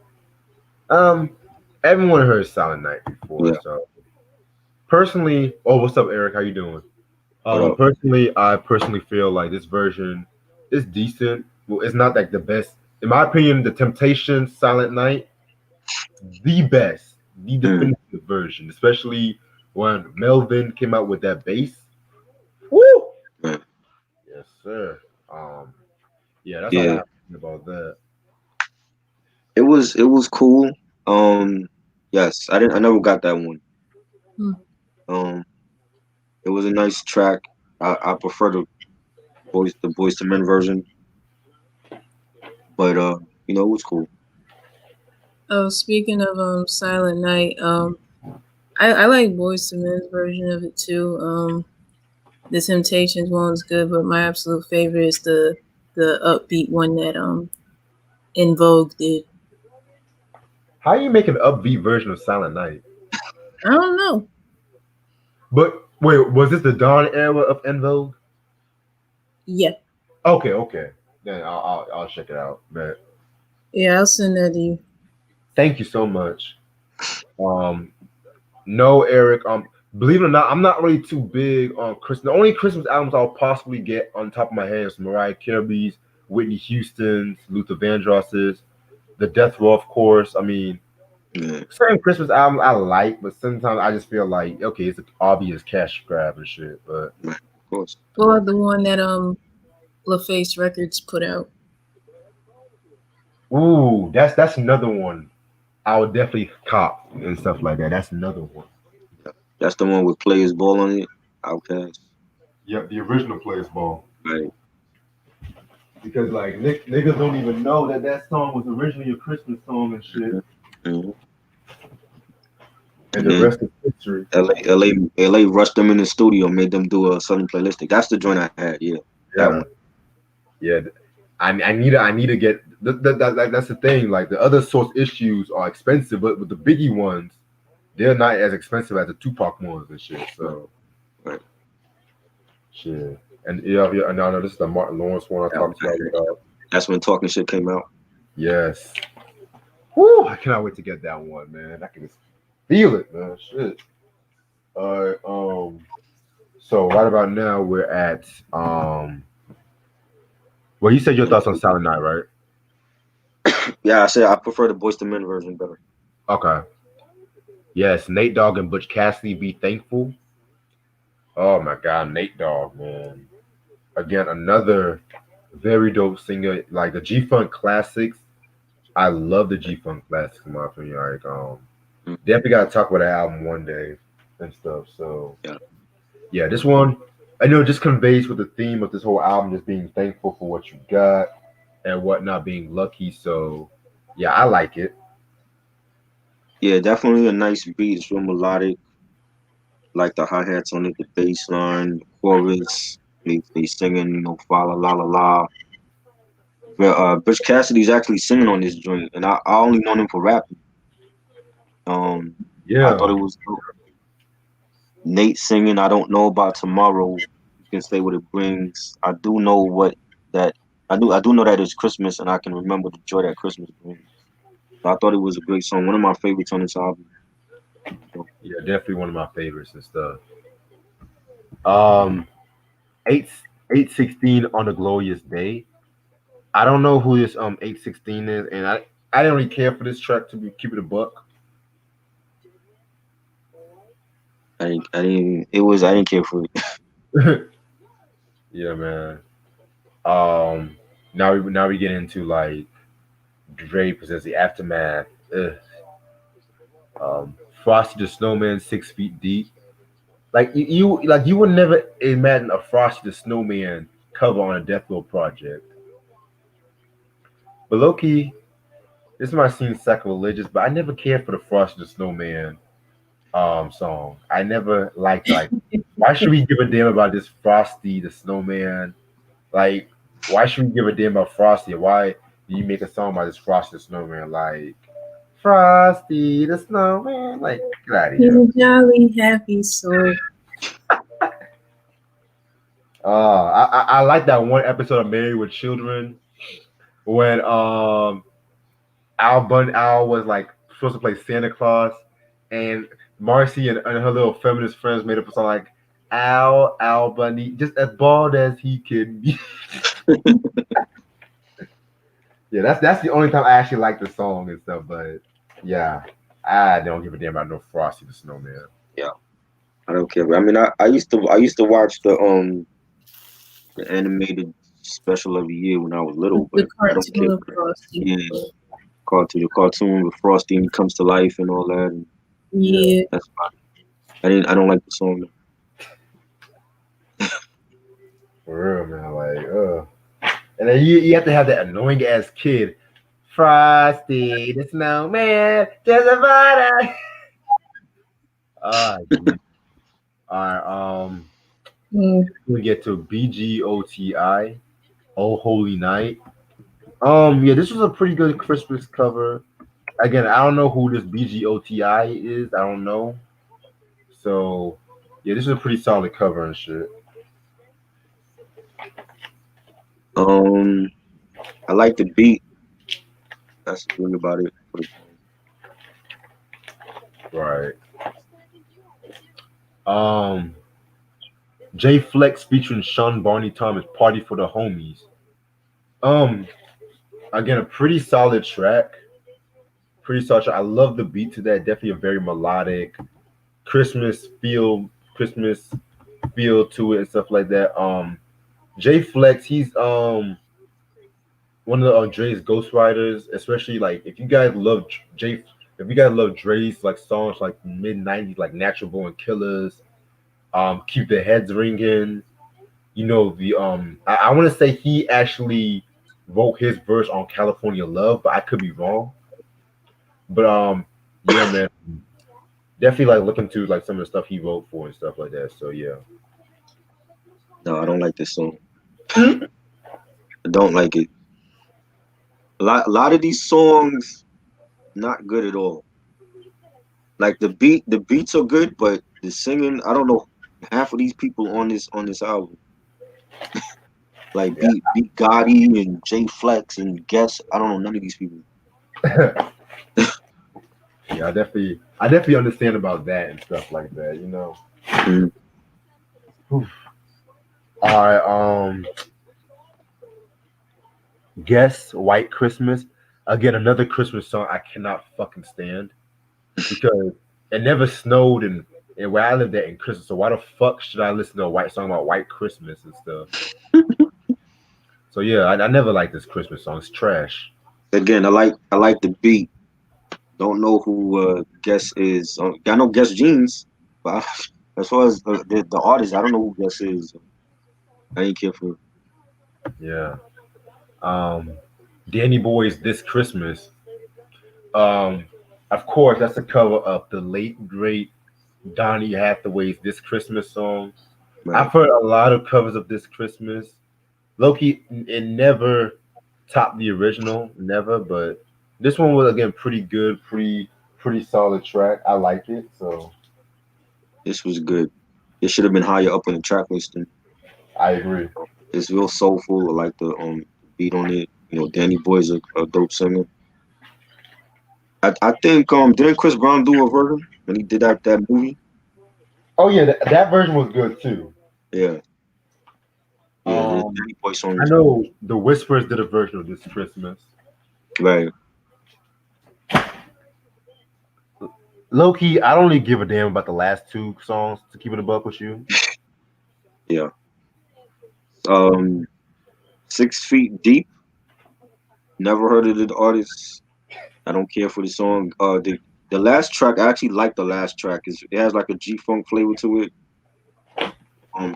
Um, everyone heard Silent Night before, Yeah. so personally, oh, what's up, Eric? How you doing? What up? Personally, I personally feel like this version is decent. Well, it's not like the best, in my opinion. The Temptation Silent Night, the best, the Mm, definitive version, especially when Melvin came out with that bass. Woo! man. Yes, sir. Yeah, that's all I Yeah. have to say about that. It was cool. Yes, I never got that one. Hmm. Um, it was a nice track. I prefer the Boys to Men version, but it was cool. Oh, speaking of Silent Night, I like Boyz II Men's version of it too. The Temptations one's good, but my absolute favorite is the upbeat one that In Vogue did. How you make an upbeat version of Silent Night? I don't know. But wait, was this the dawn era of En Vogue? Yeah, Okay. Then I'll check it out. But yeah, I'll send that to you. thank you so much. Um, no, Eric. Believe it or not, I'm not really too big on Christmas. The only Christmas albums I'll possibly get on top of my head is Mariah Carey's, Whitney Houston's, Luther Vandross's, The Death Row, of course. I mean, Yeah, certain Christmas albums I like, but sometimes I just feel like okay, it's an obvious cash grab and shit. But right, of course. Or the one that LaFace Records put out. ooh, that's another one. I would definitely cop and stuff like that. That's another one. That's the one with Players Ball on it. Outkast. Yep, the original Players Ball. Right. Because like niggas don't even know that that song was originally a Christmas song and shit, Mm-hmm. and And the then rest is history. LA rushed them in the studio, made them do a Southern Playlistic. That's the joint I had. Yeah, that Yeah, one. yeah. I need to get that's the thing. Like the other source issues are expensive, but with the Biggie ones, they're not as expensive as the Tupac ones and shit. So Right. shit. And yeah. No, this is the Martin Lawrence one I That one talked I had. about. That's when Talking Shit came out. Yes. Woo! I cannot wait to get that one, man. I can just feel it, man. Shit. All right. So right about now we're at well, you said your thoughts on Silent Night, right? Yeah, I said I prefer the Boyz II Men version better. Okay. Yes, Nate Dogg and Butch Cassidy, Be Thankful. Oh my God, Nate Dogg, man. Again, another very dope singer. Like the G Funk classics. I love the G Funk classics in my opinion. Like, Mm. definitely gotta talk about that album one day and stuff. So Yeah. yeah, this one I know it just conveys with the theme of this whole album, just being thankful for what you got and whatnot, being lucky. So yeah, I like it. Yeah, definitely a nice beat. It's real melodic. Like the hi hats on it, the bass line, the chorus. They singing, fa la la la la. But Butch Cassidy's actually singing on this joint, and I only known him for rapping. I thought Yeah, it was dope. Nate singing. I don't know about tomorrow. You can say what it brings. I do know what that. I do know that it's Christmas, and I can remember the joy that Christmas brings. So I thought it was a great song. One of my favorites on this album. yeah, definitely one of my favorites and stuff. Um, eight 816 on a glorious day. I don't know who this 816 is, and I didn't really care for this track to be keep it a buck. I didn't care for it. Yeah, man. Um, now we get into like Dre presents the aftermath. Ugh. Frosty the Snowman, 6 feet deep. Like you would never imagine a Frosty the Snowman cover on a Death Row project. But Loki, this might seem sacrilegious, but I never cared for the Frosty the Snowman song. I never liked like why should we give a damn about this Frosty the Snowman? Like why should we give a damn about Frosty? Why do you make a song about this Frosty the Snowman? Like Frosty the Snowman, like get out of He's here. a jolly, happy soul. I like that one episode of Married with Children when Al was like supposed to play Santa Claus, and Marcy and her little feminist friends made up a song like Al Bundy, just as bald as he can be. Yeah, that's the only time I actually like the song and stuff. But yeah, I don't give a damn about no Frosty the Snowman. Yeah, I don't care. I mean, I used to watch the animated special every year when I was little, The but I don't care cartoon of for that. Frosty. Yeah, the cartoon with Frosty and he comes to life and all that. And Yeah, Yeah. that's fine. I don't like the song. for real, man. Like, and then you have to have that annoying ass kid Frosty the Snowman, just a butter. Geez. All right. Mm. We get to BGOTI, Oh Holy Night. Yeah, this was a pretty good Christmas cover. Again, I don't know who this BGOTI is. I don't know. So, yeah, this is a pretty solid cover and shit. Um, I like the beat. That's the thing about it for the song. Right. Um, J Flex featuring Sean Barney Thomas, Party for the Homies. Um, Again, a pretty solid track. Pretty solid track. I love the beat to that. Definitely a very melodic Christmas feel to it and stuff like that. J Flex, he's one of the Dre's ghostwriters, especially like J, if you guys love Dre's like songs like mid '90s, like Natural Born Killers, Keep the Heads Ringing. You know I want to say he actually wrote his verse on California Love, but I could be wrong. But yeah, man, definitely like looking to like some of the stuff he wrote for and stuff like that. So yeah. No, I don't like this song. I don't like it. A lot of these songs not good at all. Like the beats are good, but the singing, I don't know half of these people on this album. Like Beat Gotti and J Flex and Guess, I don't know none of these people. Yeah, I definitely understand about that and stuff like that. Mhm. Oof. All right, Guess White Christmas. Again, another Christmas song I cannot fucking stand because it never snowed and where I lived at in Christmas. So why the fuck should I listen to a white song about white Christmas and stuff? So yeah, I never like this Christmas song. It's trash. Again, I like the beat. Don't know who Guess is. I know Guess Jeans, but as far as the artist, I don't know who Guess is. I ain't care for. Yeah. Um, Danny Boy's This Christmas. Um, of course, that's a cover of the late great Donny Hathaway's This Christmas song. Right. I've heard a lot of covers of This Christmas. Loki, it never topped the original, never, but this one was again pretty good, pretty solid track. I like it, so This was good. It should have been higher up on the track listing. I agree. It's real soulful. I like the beat on it. Danny Boy's a dope singer. I think didn't Chris Brown do a version when he did that movie? Oh yeah, that version was good too. Yeah, yeah. The Um, Danny Boy song I was good. know the Whispers did a version of This Christmas. Right. Loki, I don't really give a damn about the last two songs. To keep it a buck with you, Yeah. 6 Feet Deep. Never heard of the artist. I don't care for the song. The last track, I actually like the last track. It has like a G funk flavor to it.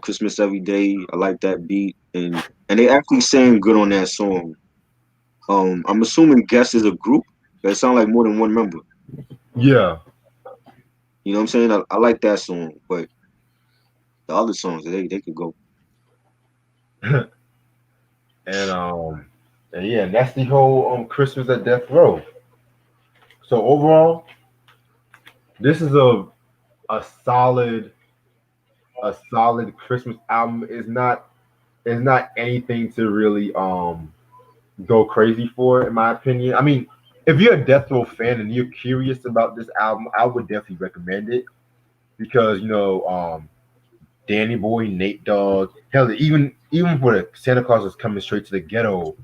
Christmas Every Day. I like that beat, and they actually sang good on that song. I'm assuming Guess is a group. That sound like more than one member. yeah. You know what I'm saying? I like that song, but the other songs they could go. and and yeah, and that's the whole Christmas at Death Row. So overall, this is a solid Christmas album. It's not anything to really go crazy for, in my opinion. I mean, if you're a Death Row fan and you're curious about this album, I would definitely recommend it because Danny Boy, Nate Dogg, hell, even for the Santa Claus is coming straight to the ghetto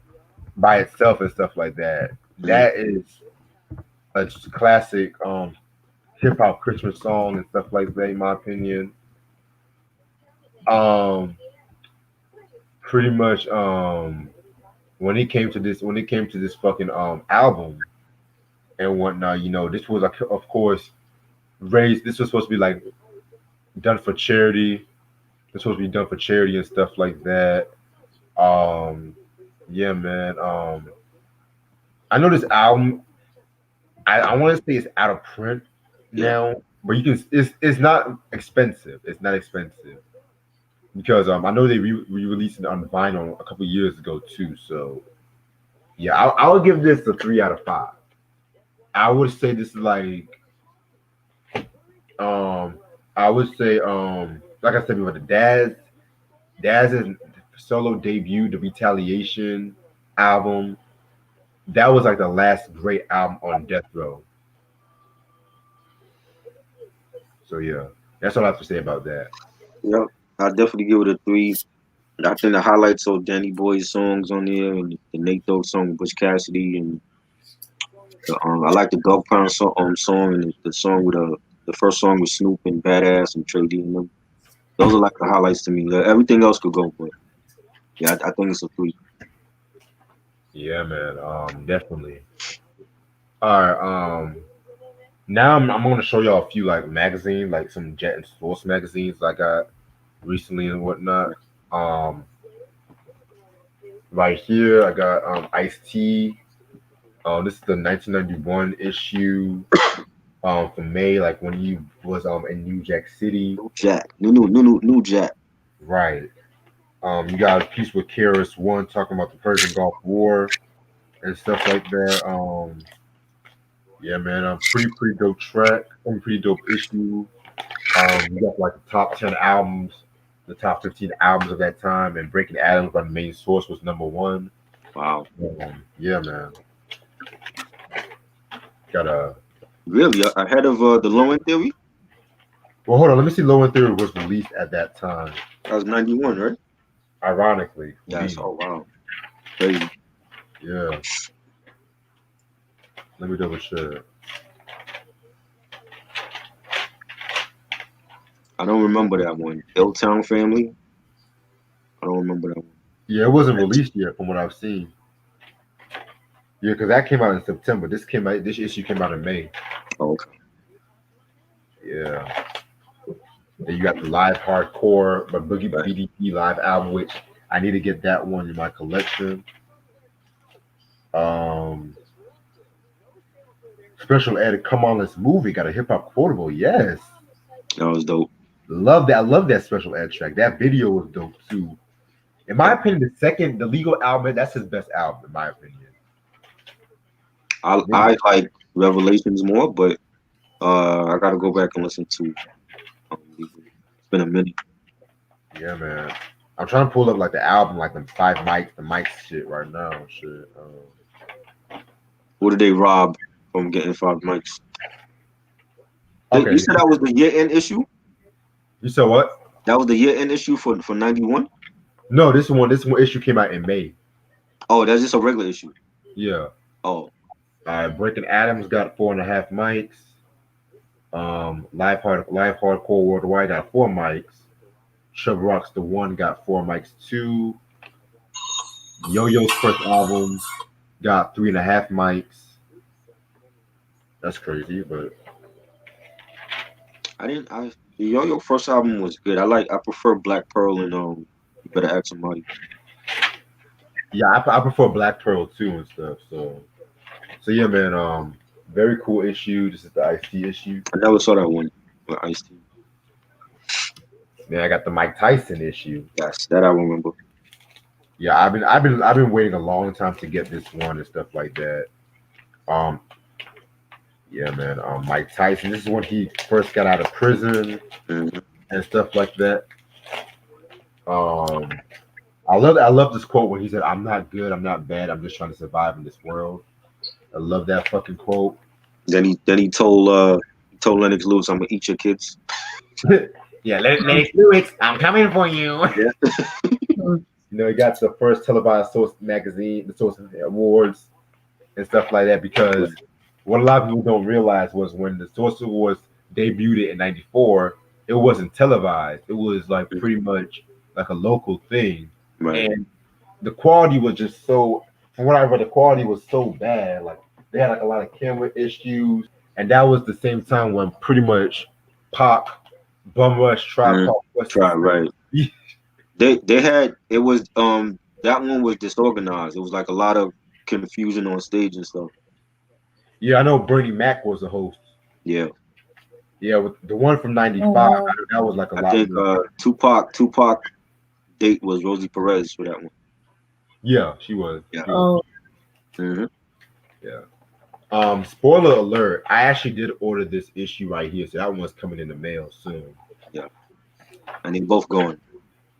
by itself and stuff like that. Mhm. That is a classic hip hop Christmas song and stuff like that, in my opinion. Um, Pretty much when it came to this fucking album and whatnot, this was like of course raised. This was supposed to be like done for charity. This was supposed to be done for charity and stuff like that. Um, yeah, man. I know this album. I want to say it's out of print Yeah. now, but you can. It's not expensive. It's not expensive because I know they re-released it on vinyl a couple years ago too. So yeah, I would give this a 3 out of 5. I would say this is um I would say like I said before, the Daz's solo debut, the Retaliation album, that was like the last great album on Death Row. So yeah, that's all I have to say about that. Yep. I definitely give it a 3. I think the highlights of Danny Boy's songs on there and the Nate Dogg song with Butch Cassidy and I like the Dog Pound song and the song with the first song with Snoop and Badass and Trey D and them. Those are like the highlights to me. Everything else could go, but yeah, I think it's a 3. Yeah, man. Definitely. All right. Now I'm going to show y'all a few like magazines, like some Jet and Sports magazines I got recently and whatnot. Um, right here I got Ice T. This is the 1991 issue. From May, like when he was in New Jack City. New Jack, new Jack. Right. You got a piece with Keras One talking about the Persian Gulf War and stuff like that. Yeah, man, pretty dope track, pretty dope issue. You got like the top 10 albums, the top 15 albums of that time, and Breaking Atoms by the Main Source was #1. Wow. Yeah, man. Got a Really ahead of the Low End Theory. well, hold on. Let me see. Low End Theory was released at that time. That was 91, right? Ironically, Yes. Oh wow. Crazy. yeah. Let me double check. I don't remember that one. Hilltown Family. I don't remember that one. Yeah, it wasn't released yet, from what I've seen. Yeah, because that came out in September. This came out. This issue came out in May. Oh, okay. Yeah. Then you got the live hardcore, but Boogie BDP live album, which I need to get that one in my collection. Um, Special ed, Come On Let's Move It, got a hip hop quotable. Yes, That was dope. love that. I love that special ed track. That video was dope too. In my opinion, the Legal album, that's his best album, in my opinion. I like Revelations more, but I gotta go back and listen to. It's been a minute. Yeah, man. I'm trying to pull up like the album, like the mics shit right now. Shit. What did they rob from getting 5 mics? Okay. You said that was the year-end issue. You said what? That was the year-end issue for 91. No, this one issue came out in May. Oh, that's just a regular issue. Yeah. Oh, Breaking Adams got 4.5 mics. Live Hardcore Worldwide got 4 mics. Chubb Rocks the One got 4 mics too. Yo-Yo's first album got 3.5 mics. That's crazy, but the Yo-Yo first album was good. I prefer Black Pearl and You Better Ask Somebody. yeah, I prefer Black Pearl too and stuff. So yeah, man. Very cool issue. This is the Ice-T issue. I never saw that one with Ice-T. Then I got the Mike Tyson issue. Yes, that I remember. Yeah, I've been waiting a long time to get this one and stuff like that. Yeah, man. Mike Tyson. This is when he first got out of prison Mhm. and stuff like that. I love this quote when he said, "I'm not good. I'm not bad. I'm just trying to survive in this world." I love that fucking quote. Then he told Lennox Lewis, "I'm gonna eat your kids." Yeah, Lennox Lewis, I'm coming for you. Yeah. You know, he got the first televised Source magazine, the Source Awards, and stuff like that. Because what a lot of people don't realize was when the Source Awards debuted in '94, it wasn't televised. It was like pretty much like a local thing, Right. and the quality was just so. From what I read, the quality was so bad. Like they had like a lot of camera issues, and that was the same time when pretty much Pac, Bum Rush, Tribe Called Quest. Try right. They had it was that one was disorganized. It was like a lot of confusing on stage and stuff. Yeah, I know Bernie Mac was the host. Yeah, Yeah, with the one from '95, wow. that was like a I lot think more. Tupac date was Rosie Perez for that one. Yeah, she was. Yeah. She was. Oh, Hmm. Yeah. Spoiler alert, I actually did order this issue right here, so that one's coming in the mail soon. Yeah, and they both gone.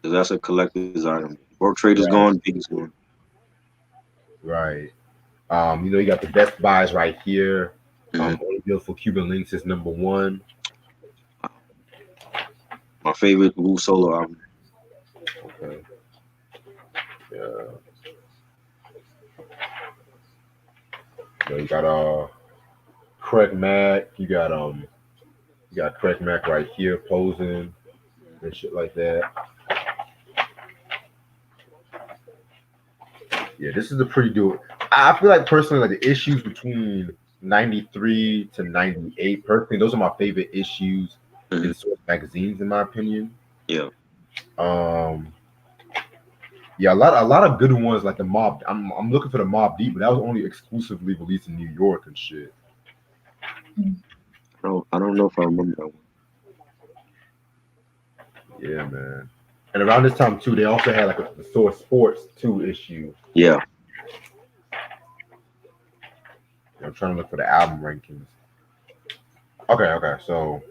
'Cause that's a collector's item. World Trade is Right. gone. Big is gone. Right. You got the Best Buys right here. Hmm. Only Beautiful Cuban Links is #1. My favorite Wu solo album. Okay. Yeah. You got Craig Mack. You got Craig Mack right here posing and shit like that. Yeah, this is a pretty good. I feel like personally, like the issues between '93 to '98, personally, those are my favorite issues Hmm. in Source magazines, in my opinion. Yeah, Um, yeah, a lot of good ones like the Mob. I'm looking for the Mob Deep, but that was only exclusively released in New York and shit. I don't know if I remember that one. Yeah, man. And around this time too, they also had like the Source Sports 2 issue. Yeah, I'm trying to look for the album rankings. Okay. So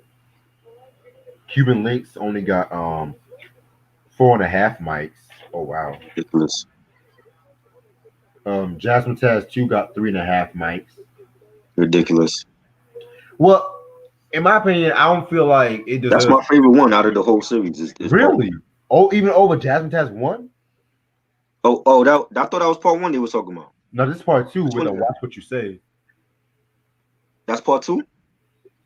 Cuban Links only got 4.5 mics. Oh wow. ridiculous. Jasmine Taz 2 got 3.5 mics. Ridiculous. Well, in my opinion, I don't feel like it That's deserves. my favorite one out of the whole series. Is part Really? one. Oh, even over Jasmine Taz 1? Oh, I thought that was part one they were talking about. No, this is part 2 Which with one the is that? Watch What You Say. That's part two.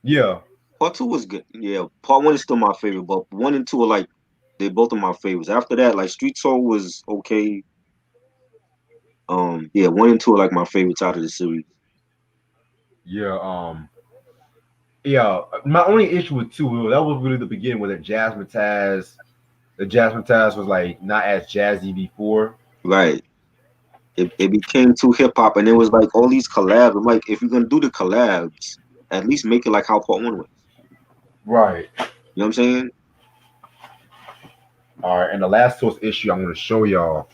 Yeah. Part two was good. Yeah, part one is still my favorite, but one and two are like they both are my favorites. After that, like Street Soul was okay. Yeah, one and two are like my favorites out of the series. Yeah. Yeah. My only issue with 2, that was really the beginning where the Jasmine Taz was like not as jazzy before. Right. It became too hip hop, and it was like all these collabs. I'm like, if you're gonna do the collabs, at least make it like how part one was. Right. You know what I'm saying? All right. And the last Source issue I'm going to show y'all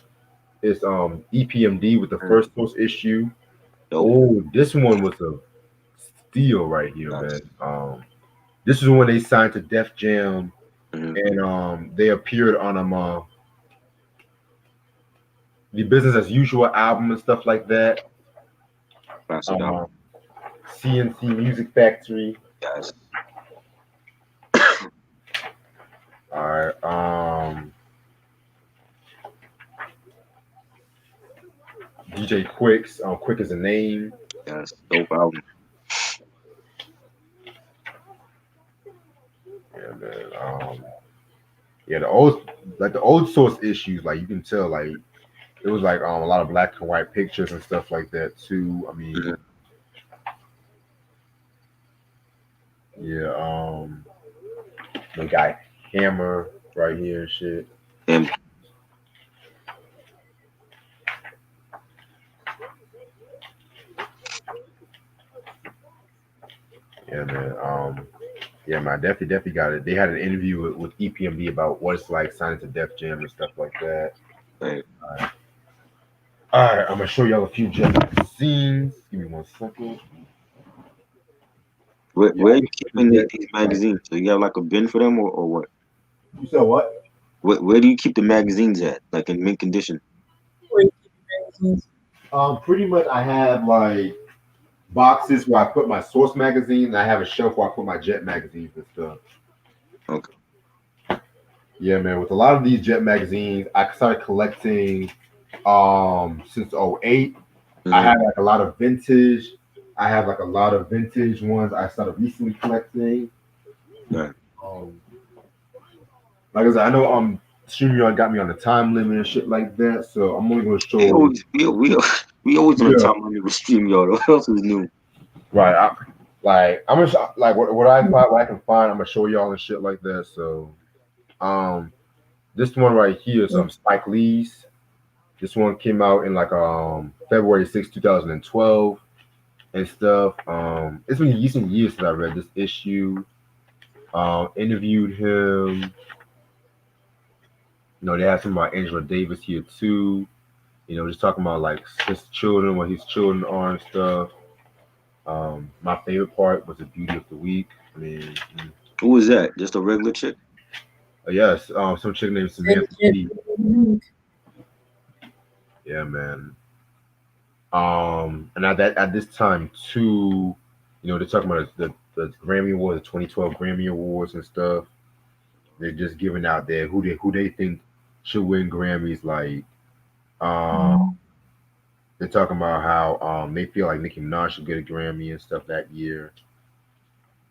is EPMD with the first Source issue. Dope. Oh, this one was a steal right here, Yes. man. This is when they signed to Def Jam, Mhm. and they appeared on the Business as Usual album and stuff like that. Classic album. CNC Music Factory. Yes. All right. DJ Quick's Quick is a Name. Yes. Dope album. Yeah, man. Yeah, the old Source issues, like you can tell, like it was like a lot of black and white pictures and stuff like that too. I mean, Mhm. yeah. They got Hammer right here and shit. And Yeah, man. Yeah, man. Definitely got it. They had an interview with EPMD about what it's like signing to Def Jam and stuff like that. right. All right, I'm gonna show y'all a few Jet magazines. Give me 1 second. Where are you keeping Yeah. these magazines? So you have like a bin for them, or what? You said what? Where do you keep the magazines at? Like in mint condition? where you keep your magazines? Pretty much I have like boxes where I put my Source magazines, and I have a shelf where I put my Jet magazines and stuff. Okay. Yeah, man. With a lot of these Jet magazines, I started collecting since '08. I Mhm. have like a lot of vintage. I have like a lot of vintage ones I started recently collecting. Right. Um, like I said, I know StreamYard got me on the time limit and shit like that, so I'm only gonna They show. always we always on the Yeah, top limit with StreamYard. What else is new? right. I'm gonna like what I find, what I can find. I'm gonna show y'all and shit like that. So, this one right here is Spike Lee's. This one came out in like February 6th, 2012 and stuff. It's been years since I read this issue. Interviewed him. They have some about Angela Davis here too. Just talking about like his children, what his children are and stuff. My favorite part was the beauty of the week. I mean, Who was that? Just a regular chick? yes, some chick named Samantha P. Yeah, man. And at this time too, they're talking about the Grammy Awards, the 2012 Grammy Awards and stuff. They're just giving out there who they think should win Grammys. Like, they're talking about how they feel like Nicki Minaj should get a Grammy and stuff that year.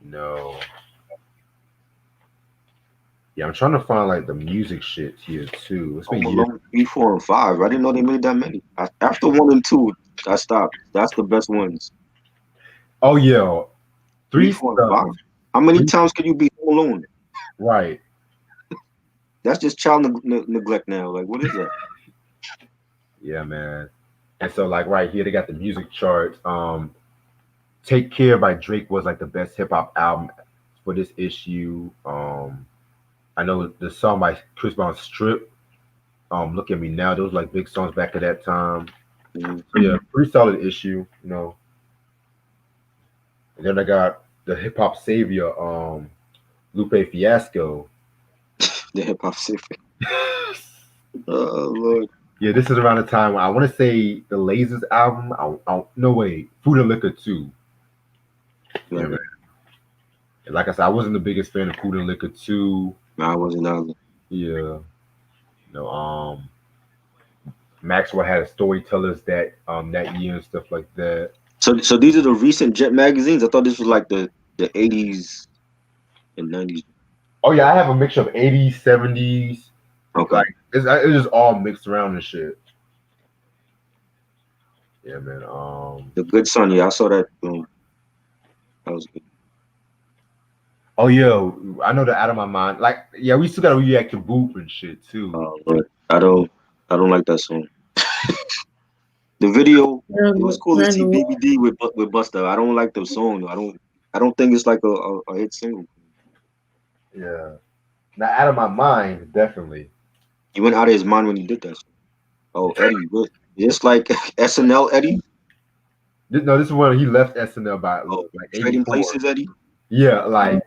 You know, yeah, I'm trying to find like the music shit here too. It's been Home years. Alone 3, 4, and 5. I didn't know they made that many. After 1 and 2, I stopped. That's the best ones. Oh yeah, 3, three 4, and stuff. 5. How many Three, times can you be home alone? right. That's just child neglect now. Like, what is that? Yeah, man. And so like right here they got the music charts. Take Care by Drake was like the best hip hop album for this issue. I know the song by Chris Brown Strip. Look at Me Now. Those like big songs back at that time. Mhm. So yeah, pretty solid issue. And then I got the hip hop savior, Lupe Fiasco. The hip hop civic. Oh Lord. Yeah, this is around the time when I want to say the Lasers album. No way, Food and Liquor too. Yeah, Yeah. man. And like I said, I wasn't the biggest fan of Food and Liquor too. Nah, I wasn't either. Yeah, no. Maxwell had storytellers that year and stuff like that. So these are the recent Jet magazines. I thought this was like the 80s and 90s. Oh yeah, I have a mixture of 80s, 70s. Okay. Like it's just all mixed around and shit. Yeah, man. The Good Son. Yeah, I saw that. That was good. Oh yeah, I know that out of my mind. Like, yeah, we still gotta react to Boop and shit too. But I don't like that song. The video, it was cool to see BBD with Busta. I don't like the song. I don't think it's like a hit single. Yeah. Now out of my mind, definitely. He went out of his mind when he did that. Oh, Eddie, just like SNL Eddie. No, this is when he left SNL by Oh, like Trading 84. Places Eddie. Yeah, like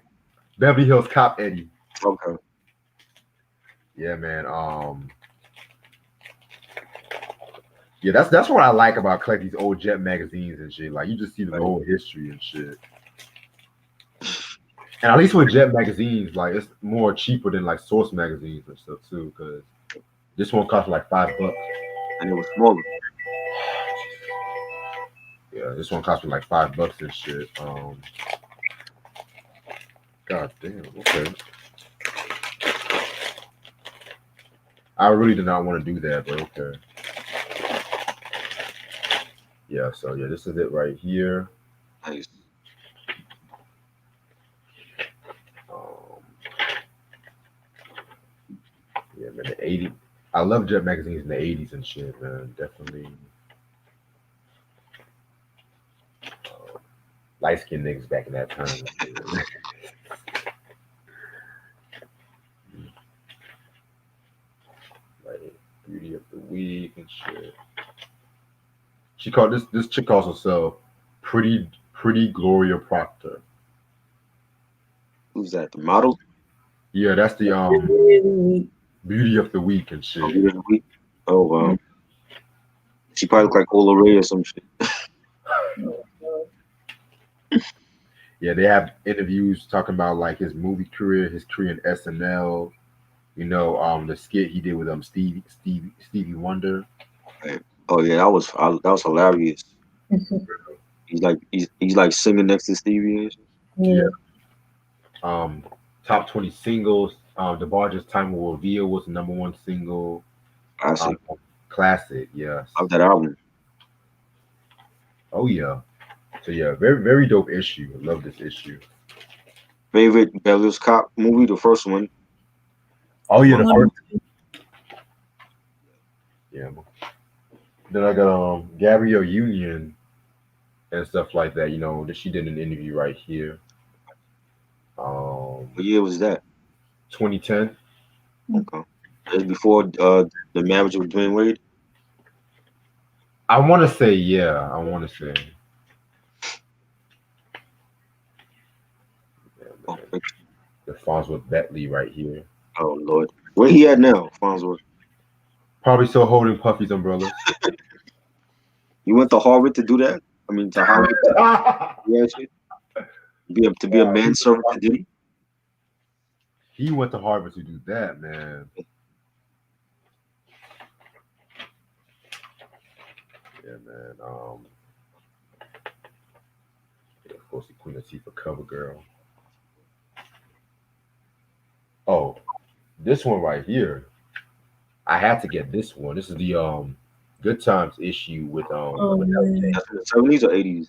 Beverly Hills Cop Eddie. Okay. Yeah, man. Yeah, that's what I like about collecting these old Jet magazines and shit. Like you just see the whole history and shit. And at least with Jet magazines, like it's more cheaper than like Source magazines and stuff too, because this one costs like $5. And it was smaller. Yeah, this one cost me like $5 and shit. God damn. Okay. I really did not want to do that, but okay. Yeah. So yeah, this is it right here. Nice. Yeah, man. The '80s. I love Jet magazines in the '80s and shit, man. Definitely. Light skinned niggas back in that time. Like Beauty of the Week and shit. She called this chick calls herself Pretty Gloria Proctor. Who's that? The model? Yeah, that's the Beauty of the Week and shit. Oh wow. She probably look like Ola Ray or some shit. Yeah, they have interviews talking about like his movie career, his career in SNL. The skit he did with Stevie Wonder. Oh yeah, that was hilarious. He's like singing next to Stevie. Yeah. Top 20 singles. The Barge's Time Will Reveal was the #1 single. Classic. Classic, yes. Of that album. Oh yeah. So yeah, very very dope issue. I love this issue. Favorite Beverly Hills Cop movie, the first one. Oh yeah, the first. Yeah. Then I got Gabrielle Union and stuff like that. That she did an interview right here. What year was that? 2010. Okay. It's before the marriage with Dwayne Wade. I want to say, yeah. I want to say, yeah, Oh, man. The Farnsworth Bentley right here. oh Lord, where he at now, Farnsworth? Probably still holding Puffy's umbrellas. You went to Harvard to do that? I mean, to Harvard to yeah, shit? To be a manservant to Diddy? He went to Harvard to do that, man. Yeah, man. Yeah, of course, the Queen Latifah cover girl. Oh, this one right here. I had to get this one. This is the Good Times issue Oh with man, That's in the 70s or 80s.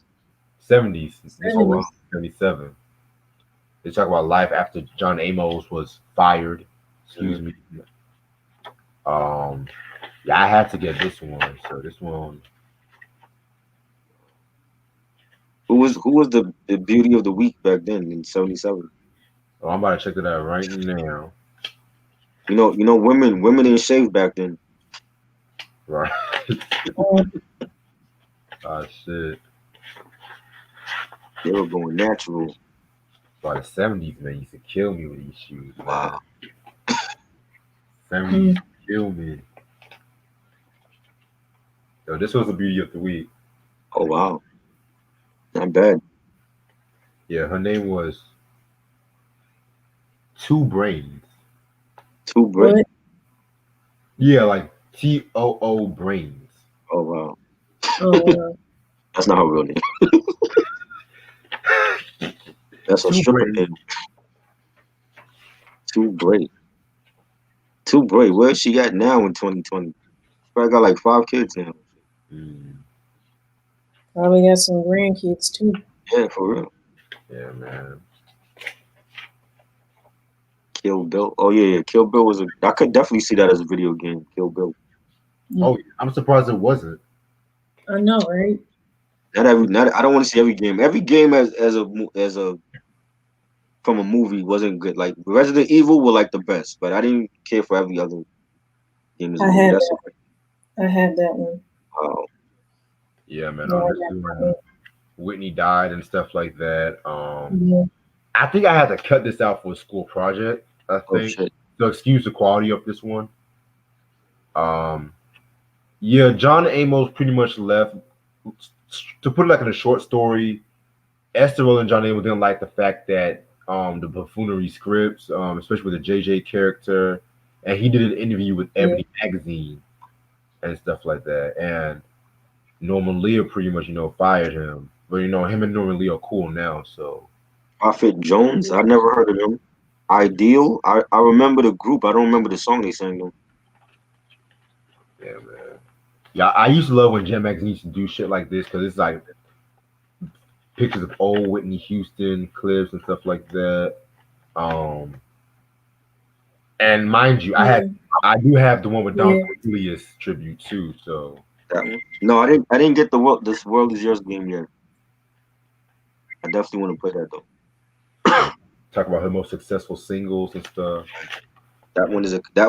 70s. This Oh one wow. was 77. They talk about life after John Amos was fired. Excuse Mhm. me. Um, yeah, I had to get this one. So this one, Who was the beauty of the week back then in '77? oh, I'm about to check it out right now. Women didn't shave back then. Right. oh, Oh shit. They were going natural. By the 70s, man, used to kill me with these shoes, man. Wow. 70s kill me. Yo, this was the beauty of the week. Oh wow. Not bad. Yeah, her name was Two Brains. Two break. what? Yeah, like TOO Brains. Oh wow. Oh wow. That's not her real name. That's a Two stripper Brains. name. Two break. Two break. Where's she at now in 2020? She probably got like 5 kids now. Mm, Probably got some grandkids too. Yeah, for real. yeah, man. Kill Bill. Oh yeah, yeah. Kill Bill was a. I could definitely see that as a video game. Kill Bill. Oh, I'm surprised it wasn't. I know, right? Not. I don't want to see every game. Every game as a from a movie wasn't good. Like Resident Evil were like the best, but I didn't care for every other game as a I movie. had That's that. I had that one. wow. Yeah, man. Yeah, I This got is that when Whitney died and stuff like that. one. I think I had to cut this out for a school project. I Oh think shit. to excuse the quality of this one. Um, yeah, John Amos pretty much left. To put it like in a short story, Esther and John Amos didn't like the fact that the buffoonery scripts, especially with the JJ character, and he did an interview with Yeah. Ebony magazine and stuff like that. And Norman Lear pretty much fired him, but him and Norman Lear are cool now. So Prophet Jones. I never heard of him. Ideal. I remember the group. I don't remember the song they sang though. yeah, man. Yeah, I used to love when Gem magazine used to do shit like this because it's like pictures of old Whitney Houston clips and stuff like that. Um, and mind you, Yeah. I do have the one with Don Yeah. Cornelius tribute too. So That one. No, I didn't. I didn't get the world. This World Is Yours game yet. I definitely want to play that though. talk about her most successful singles and stuff. That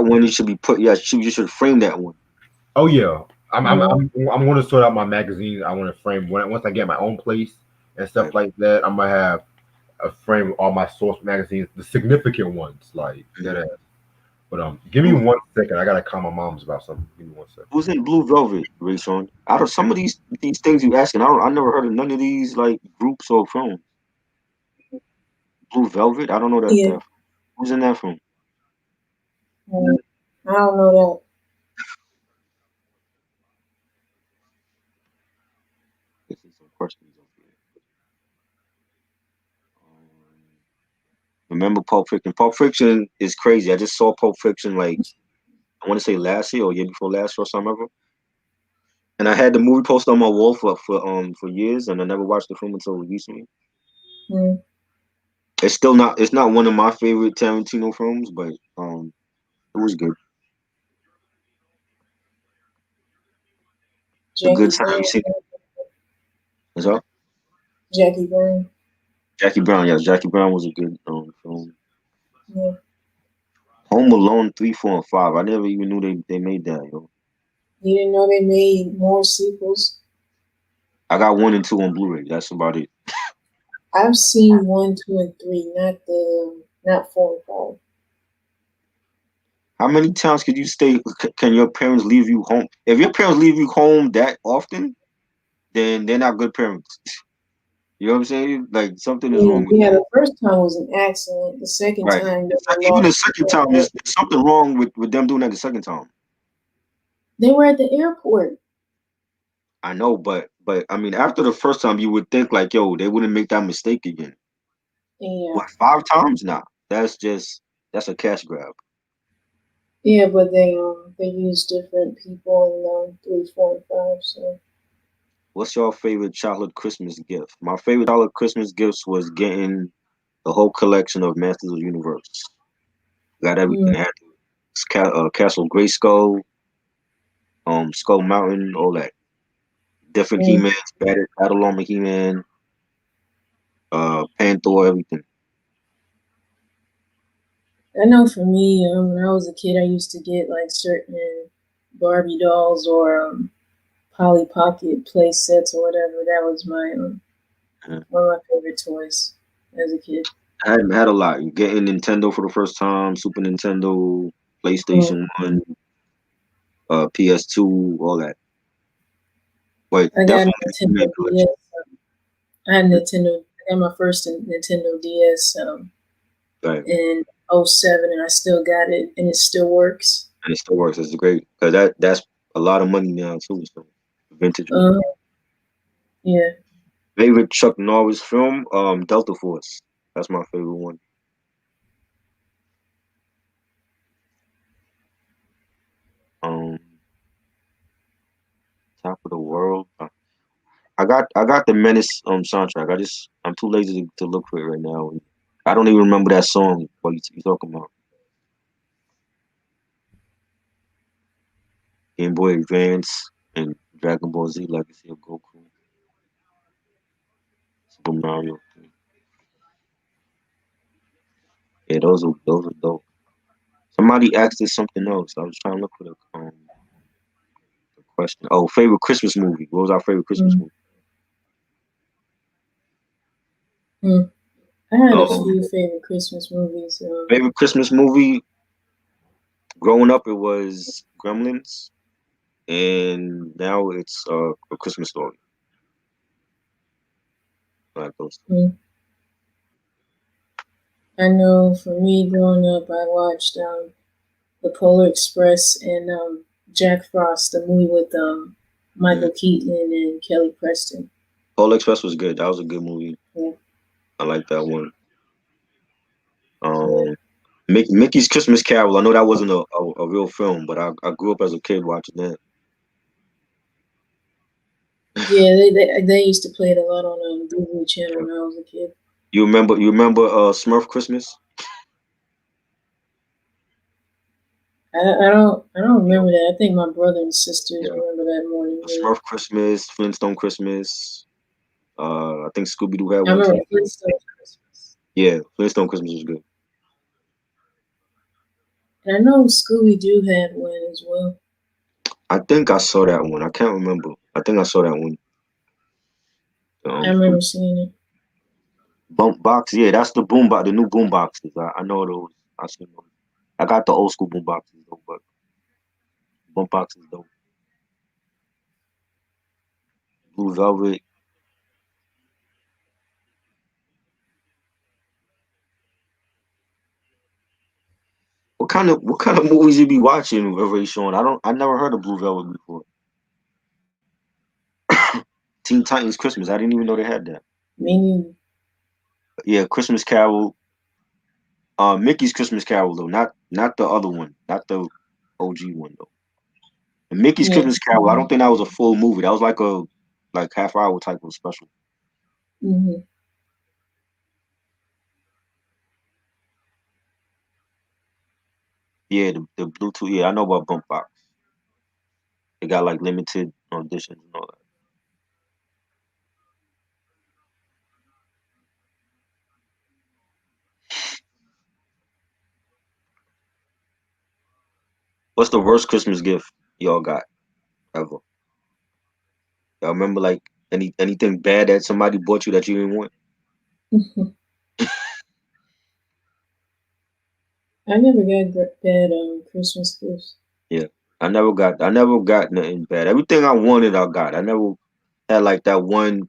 one. You should be put. Yeah, you should frame that one. Oh yeah, I'm I'm Yeah. I'm, I'm going to sort out my magazines. I want to frame once I get my own place and stuff Right. like that. I'm gonna have a frame of all my source magazines, the significant ones, like that. Mhm. But give me 1 second. I gotta call my mom's about something. Give me 1 second. Who's in Blue Velvet, Rayshon? Out of some of these things you asking, I never heard of none of these like groups or films. Blue Velvet. I don't know Yeah. that. Who's in that film? I don't know This is some questions up here. Remember Pulp Fiction? Pulp Fiction is crazy. I just saw Pulp Fiction like I want to say last year or year before last or something ever. And I had the movie poster on my wall for years, and I never watched the film until recently. that. It's still not. It's not one of my favorite Tarantino films, but it was good. It's a good Jackie time. Brown. See, what's up? Jackie Brown. Jackie Brown. Yeah, Jackie Brown was a good film. Yeah. Home Alone 3, 4, and 5. I never even knew they made that. Yo, You didn't know they made more sequels? I got 1 and 2 on Blu-ray. That's about it. I've seen 1, 2, and 3, not 4 and 5. How many times could you stay? Can your parents leave you home? If your parents leave you home that often, then they're not good parents. You know what I'm saying? Like something is wrong with Yeah, that. the first time was an accident. The second Right. time they were Even the lost. second time, there's something wrong with them doing that the second time. They were at the airport. I know, but I mean, after the first time, you would think like, yo, they wouldn't make that mistake again. Yeah. What, 5 times? Nah, that's a cash grab. Yeah, but they used different people in 3, 4, and 5. So What's your favorite childhood Christmas gift? My favorite childhood Christmas gifts was getting the whole collection of Masters of the Universe. Got everything. mm, I had Castle Grayskull, Skull Mountain, all that. Different mm. He-Mans, Battle Armor He-Man, Panther, everything. I know for me, when I was a kid, I used to get like certain Barbie dolls or Polly Pocket play sets or whatever. That was my Uh, one of my favorite toys as a kid. I had a lot. Getting Nintendo for the first time, Super Nintendo, Mm. PlayStation 1, PS2, all that. But I got a definitely the He-Man Nintendo collection. DS. I had Nintendo. I got my first Nintendo DS Right. in '07, and I still got it, and it still works. And it still works. It's great. Because that's a lot of money now, too. So, vintage one. Uh, yeah, Favorite Chuck Norris film? Delta Force. That's my favorite one. Um, Top of the World. I got the Menace soundtrack. I'm too lazy to look for it right now. I don't even remember that song. What you talking about? Game Boy Advance and Dragon Ball Z Legacy of Goku. Super Mario. Yeah, those are dope. Somebody asked us something else. I was trying to look for the question. Oh, favorite Christmas movie. What was our favorite Christmas mm, movie? mm. I had a Um, few favorite Christmas movies. Favorite Christmas movie. Growing up, it was Gremlins, and now it's A Christmas Story. I like those two. mm. I know for me growing up, I watched The Polar Express and Jack Frost, the movie with Mm. Michael Keaton and Kelly Preston. Polar Express was good. That was a good movie. Yeah, I like that one. yeah, Um, Mickey's Christmas Carol. I know that wasn't a real film, but I grew up as a kid watching that. yeah. They used to play it a lot on Disney Channel when I was a kid. You remember Smurf Christmas? I don't remember that. I think my brother and sisters Yeah. remember that more than me. Smurf Christmas, Flintstone Christmas. I think Scooby Doo had I one remember too. Flintstones Christmas, Yeah, Flintstone Christmas was good. and I know Scooby Doo had one as well. I think I saw that one. I can't remember. I think I saw that one. I Scooby remember seeing it. Bump Box. Yeah, that's the boom box, the new boom boxes. I know those. I seen those. I got the old school boom boxes though, but bump boxes though. Blue Velvet. What kind of movies you be watching, Ray Sean? I never heard of Blue Velvet before. Teen Titans Christmas. I didn't even know they had that. Meaning, Yeah, Christmas Carol. Mickey's Christmas Carol though, not the other one, not the OG one though. And Mickey's yeah. Christmas Carol. I don't think that was a full movie. That was like a half hour type of special. Hmm. Yeah, the Bluetooth. Yeah, I know about Bump Box. They got like limited auditions and all that. What's the worst Christmas gift y'all got ever? Y'all remember like anything bad that somebody bought you that you didn't want? I never got bad Christmas gifts. Yeah. I never got nothing bad. Everything I wanted I got. I never had like that one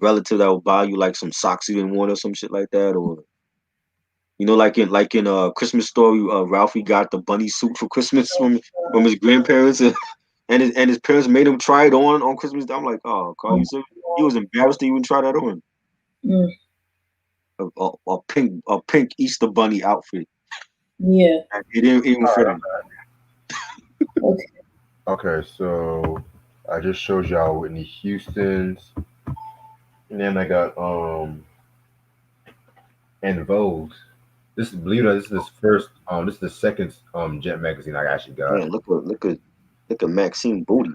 relative that would buy you like some socks you didn't want or some shit like that, or like in Christmas Story, Ralphie got the bunny suit for Christmas from his grandparents, and his parents made him try it on Christmas Day. I'm like, oh, Carl, he was embarrassed to even try that on. Mm. A pink Easter bunny outfit. Yeah. And it didn't even fit him. Okay. Okay, so I just showed y'all Whitney Houston's, and then I got and Vogue's. This is believe it or not, this is his first this is the second Jet magazine I actually got. Man, look at Maxine booty.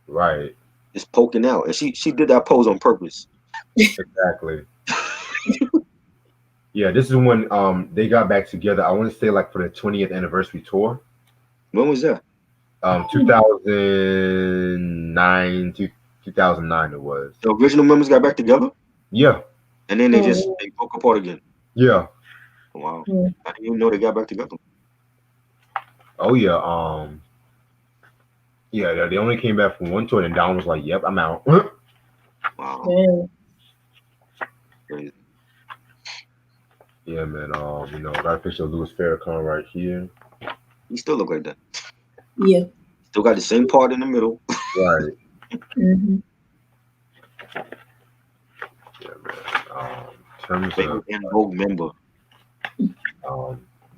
Right, It's poking out, and she did that pose on purpose. exactly. Yeah, this is when they got back together. I want to say like for the 20th anniversary tour. When was that? 2009 to 2009 it was. The original members got back together, Yeah, and then they broke apart again. yeah. Wow, Yeah. I didn't even know they got back together. Oh yeah. Yeah, they only came back from one tour, and Don was like, "Yep, I'm out." Wow, Damn. crazy. Yeah, man. Got a picture of Louis Farrakhan right here. He still look like that. Yeah. Still got the same part in the middle. Right. Mm-hmm. Yeah, man. In terms Favorite of En Vogue member.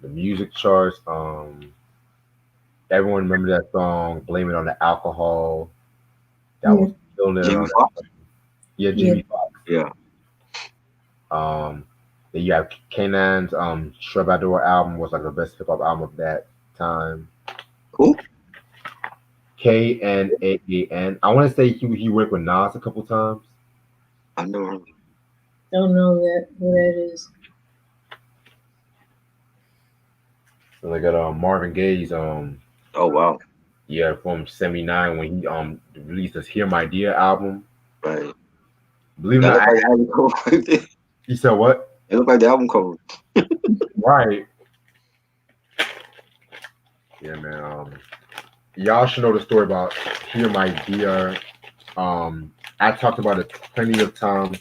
the music charts, everyone remember that song "Blame It on the Alcohol." That Yeah. was killing it Jamie on that. Foxx. Yeah, Yeah. Jamie Foxx. Yeah. Then you have Kanan's Troubadour album was like the best hip hop album of that time. Who? Kanaan. I want to say he worked with Nas a couple times. I never heard of him. Don't know who that is. So they got Marvin Gaye's Oh wow. from '79 when he released his "Hear My Dear" album. Right. Believe it or That not, look like the album cover. he said what? It looked like the album cover. Right. Yeah, man. Y'all should know the story about "Hear My Dear." I talked about it plenty of times.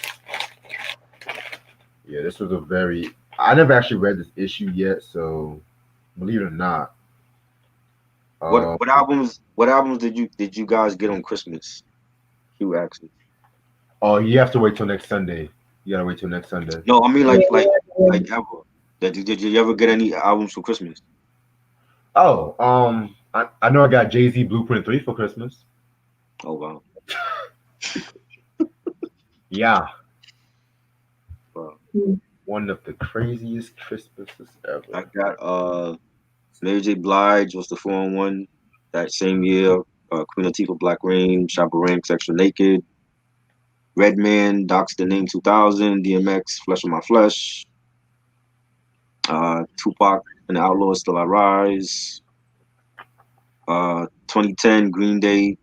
Yeah, this was a very. I never actually read this issue yet, so believe it or not. What albums did you guys get on Christmas? Hugh actually. Oh, you have to wait till next Sunday. You gotta wait till next Sunday. No, I mean Yeah. like ever. Did you ever get any albums for Christmas? Oh, I know I got Jay-Z Blueprint 3 for Christmas. Oh wow. Yeah, Wow. one of the craziest Christmases I ever. got Mary J. Blige was the 4-on-1 that same year. Queen Latifah, Black Rain, Shabba Ranks, Extra Naked, Redman, Doc's the Name 2000, DMX, Flesh of My Flesh, Tupac and the Outlaws, Still I Rise, 2010, Green Day,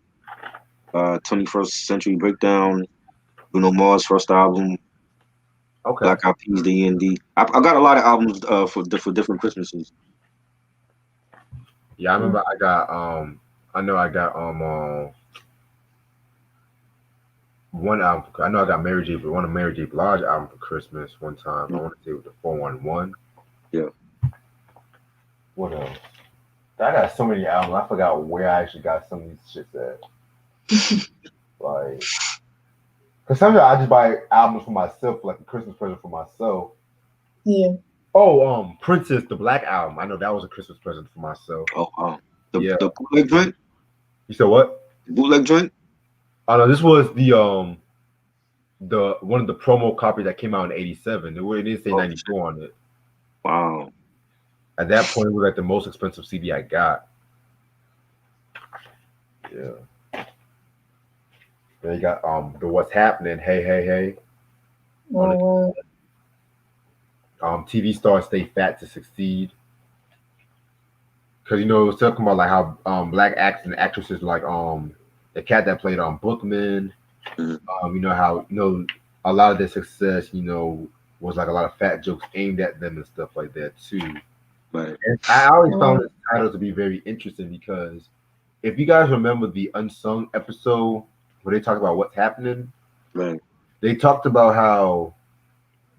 21st Century Breakdown, Bruno Mars' first album, Okay. Black Eyed Peas, the END. I got a lot of albums for different Christmases. Yeah, I remember I got I know I got one album. I know I got one of Mary J. Blige album for Christmas one time. I want to say it was the 411. Yeah. What else? I got so many albums. I forgot where I actually got some of these shits at. Like, cause sometimes I just buy albums for myself, like a Christmas present for myself. Yeah. Oh, Princess, the Black album. I know that was a Christmas present for myself. Oh, Yeah. the bootleg joint? You said what? The bootleg joint? Oh no, this was the one of the promo copies that came out in '87. It didn't say '94 on it. Wow. At that point, it was like the most expensive CD I got. Yeah. Then you got the What's Happening, Hey Hey Hey. On Oh, wow. TV stars stay fat to succeed. Because it was talking about like how black actors and actresses like the cat that played Bookman, Mhm. How a lot of their success was like a lot of fat jokes aimed at them and stuff like that too. Right. And I always found Oh, this title to be very interesting because if you guys remember the Unsung episode where they talked about what's happening, Right. they talked about how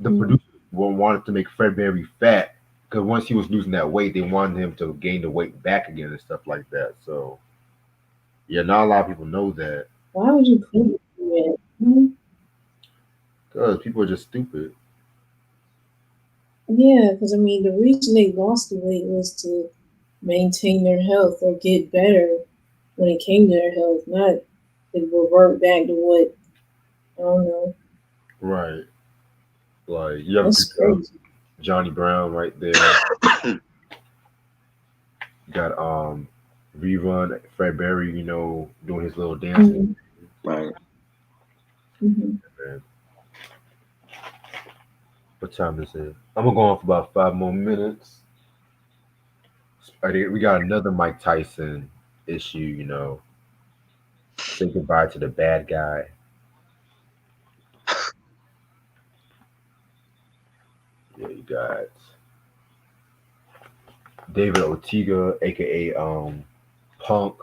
the mm, producers wanted to make Fred Berry fat because once he was losing that weight, they wanted him to gain the weight back again and stuff like that. So yeah, not a lot of people know that why would you put it through that? because people are just stupid. Yeah, because I mean, the reason they lost the weight was to maintain their health or get better when it came to their health, not to revert back to what, I don't know. Right. Like you have a That's picture of crazy. Johnny Brown right there. You got rerun Fred Berry, doing his little dancing. Mm-hmm. Right. Mm-hmm. Man. What time is it? I'm gonna go on for about 5 more minutes. We got another Mike Tyson issue. Say goodbye to the bad guy. Yeah, you got David Ortega, aka Punk,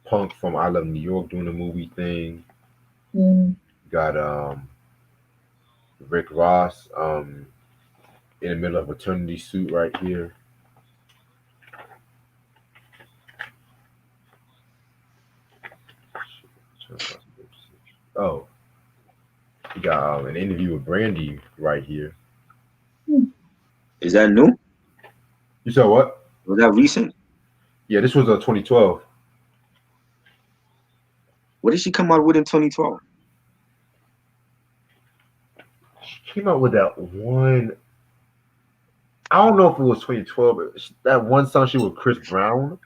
Punk from I Love New York, doing the movie thing. Mm-hmm. You got Rick Ross in the middle of a maternity suit right here. Oh, you got an interview with Brandy right here. Is that new? You saw what? Was that recent? Yeah, this was 2012. What did she come out with in 2012? She came out with that one. I don't know if it was 2012. But that one song she with Chris Brown.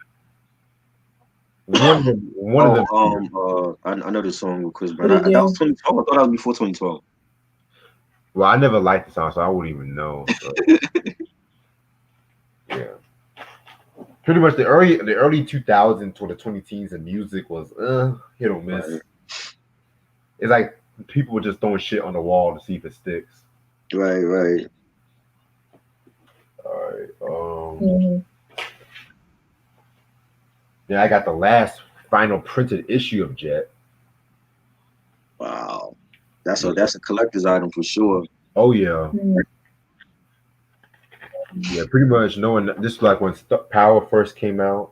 One of them. One of Oh, them. I know this song with Chris Brown. Put it That was down. 2012. I thought that was before 2012. Well, I never liked the song, so I wouldn't even know. But yeah, pretty much the early 2000s to the 20 teens of music was hit or miss. Right. It's like people were just throwing shit on the wall to see if it sticks. Right. Right. All right. Mm-hmm. Yeah, I got the last final printed issue of Jet. Wow. That's a Yeah. that's a collector's item for sure. Oh yeah. Mm-hmm. Yeah, pretty much knowing this is like when Power first came out.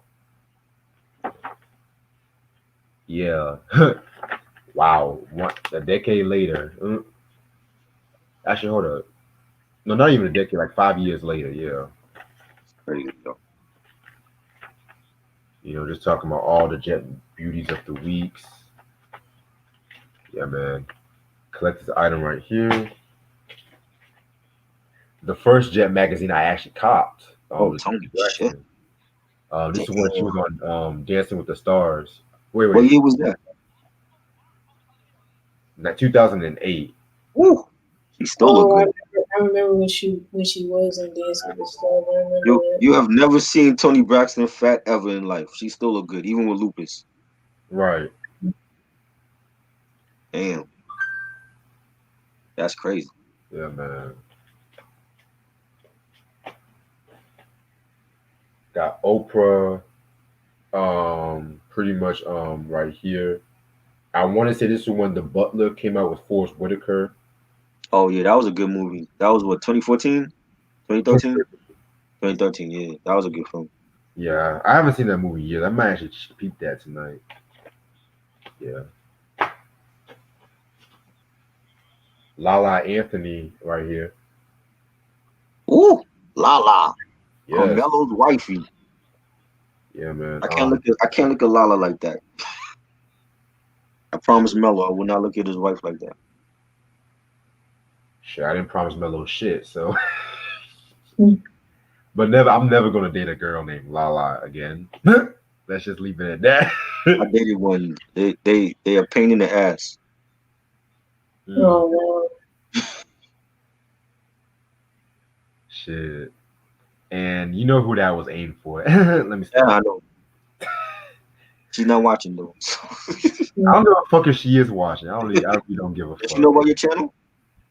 Yeah. Wow. A decade later. Actually, hold up. No, not even a decade, like 5 years later. Yeah. Crazy though. Just talking about all the Jet beauties of the weeks. Yeah, man. Collector's item right here. The first Jet magazine I actually copped. Oh, The Tony, shit. Jackson. This is when she Damn. was on Dancing with the Stars. Wait, What wait. year was that? 2008. Woo. She still look Oh, good. I remember when she was in Dancing with the Stars. I remember You that. you have never seen Tony Braxton fat ever in life. She still look good, even with lupus. Right. Damn, that's crazy. Yeah, man. Got Oprah. Pretty much right here. I want to say this is when the Butler came out with Forrest Whitaker. Oh yeah, that was a good movie. That was what 2014, 2013, 2013. Yeah, that was a good film. Yeah, I haven't seen that movie yet. I might actually peep that tonight. Yeah. Lala Anthony right here. Ooh, Lala, Yes. Carmelo's wifey. Yeah, man. I can't look at Lala like that. I promise Melo I will not look at his wife like that. Shit, I didn't promise Mello shit, so Mm. but I'm never gonna date a girl named Lala again. Let's just leave it at that. I dated one. They a pain in the ass. Mm, Oh no. shit. And you know who that was aimed for. Let me Yeah, stop. I know. She's not watching though. I don't give a fuck if she is watching. I really don't give a Does she know fuck. about your channel?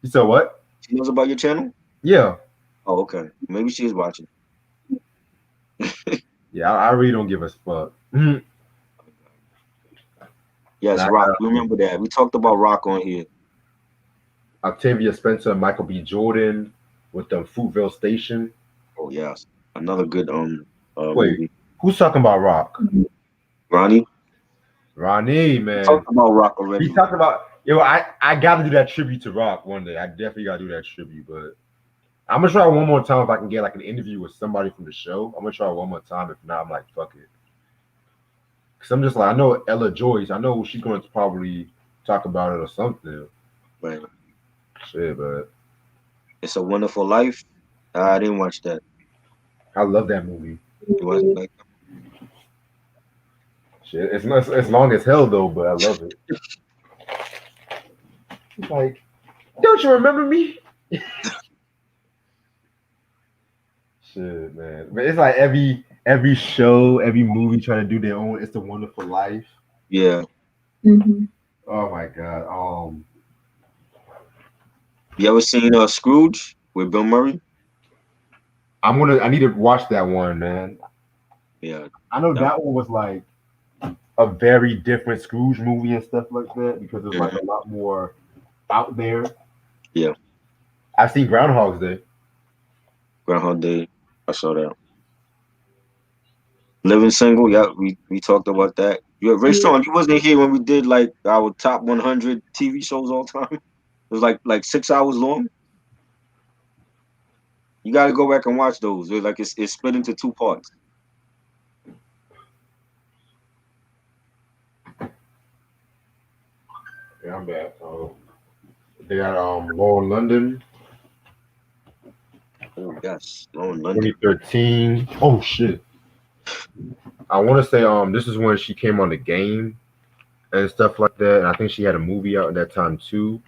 You said what? She knows about your channel? Yeah. Oh, okay. Maybe she is watching. Yeah, I really don't give a fuck. Yes, Now, Rock. We remember that. We talked about Rock on here. Octavia Spencer, Michael B. Jordan with the Fruitvale Station. Oh yes, another good Wait, movie. who's talking about Rock? Ronnie. Ronnie, We man. talked about Rock He already. talked about I gotta do that tribute to Rock one day. I definitely gotta do that tribute, but I'm gonna try one more time if I can get like an interview with somebody from the show. I'm gonna try one more time. If not, I'm like fuck it. Cause I'm just like I know Ella Joyce. I know she's going to probably talk about it or something. Right. Shit, but It's a Wonderful Life. I didn't watch that. I love that movie. You watch like Shit, it's long as hell though, but I love it. It's like, don't you remember me? Shit, man. But it's like every show, every movie trying to do their own. It's a Wonderful Life. yeah. Mm-hmm. Oh my god. You ever seen Scrooge with Bill Murray? I need to watch that one, man. Yeah. I know That, that one was like a very different Scrooge movie and stuff like that because it's like mhm. a lot more out there. Yeah. I've seen Groundhog's Day. Groundhog Day. I saw that. Living Single. Yeah, we talked about that. Yeah, Ray Yeah. Strong. You wasn't here when we did like our top 100 TV shows all time. It was like 6 hours long. You got to go back and watch those. It's split into two parts. Yeah, I'm bad. They got Lauren London, Oh yes, Lauren London. 2013. Oh shit. I want to say this is when she came on the game and stuff like that. And I think she had a movie out at that time too.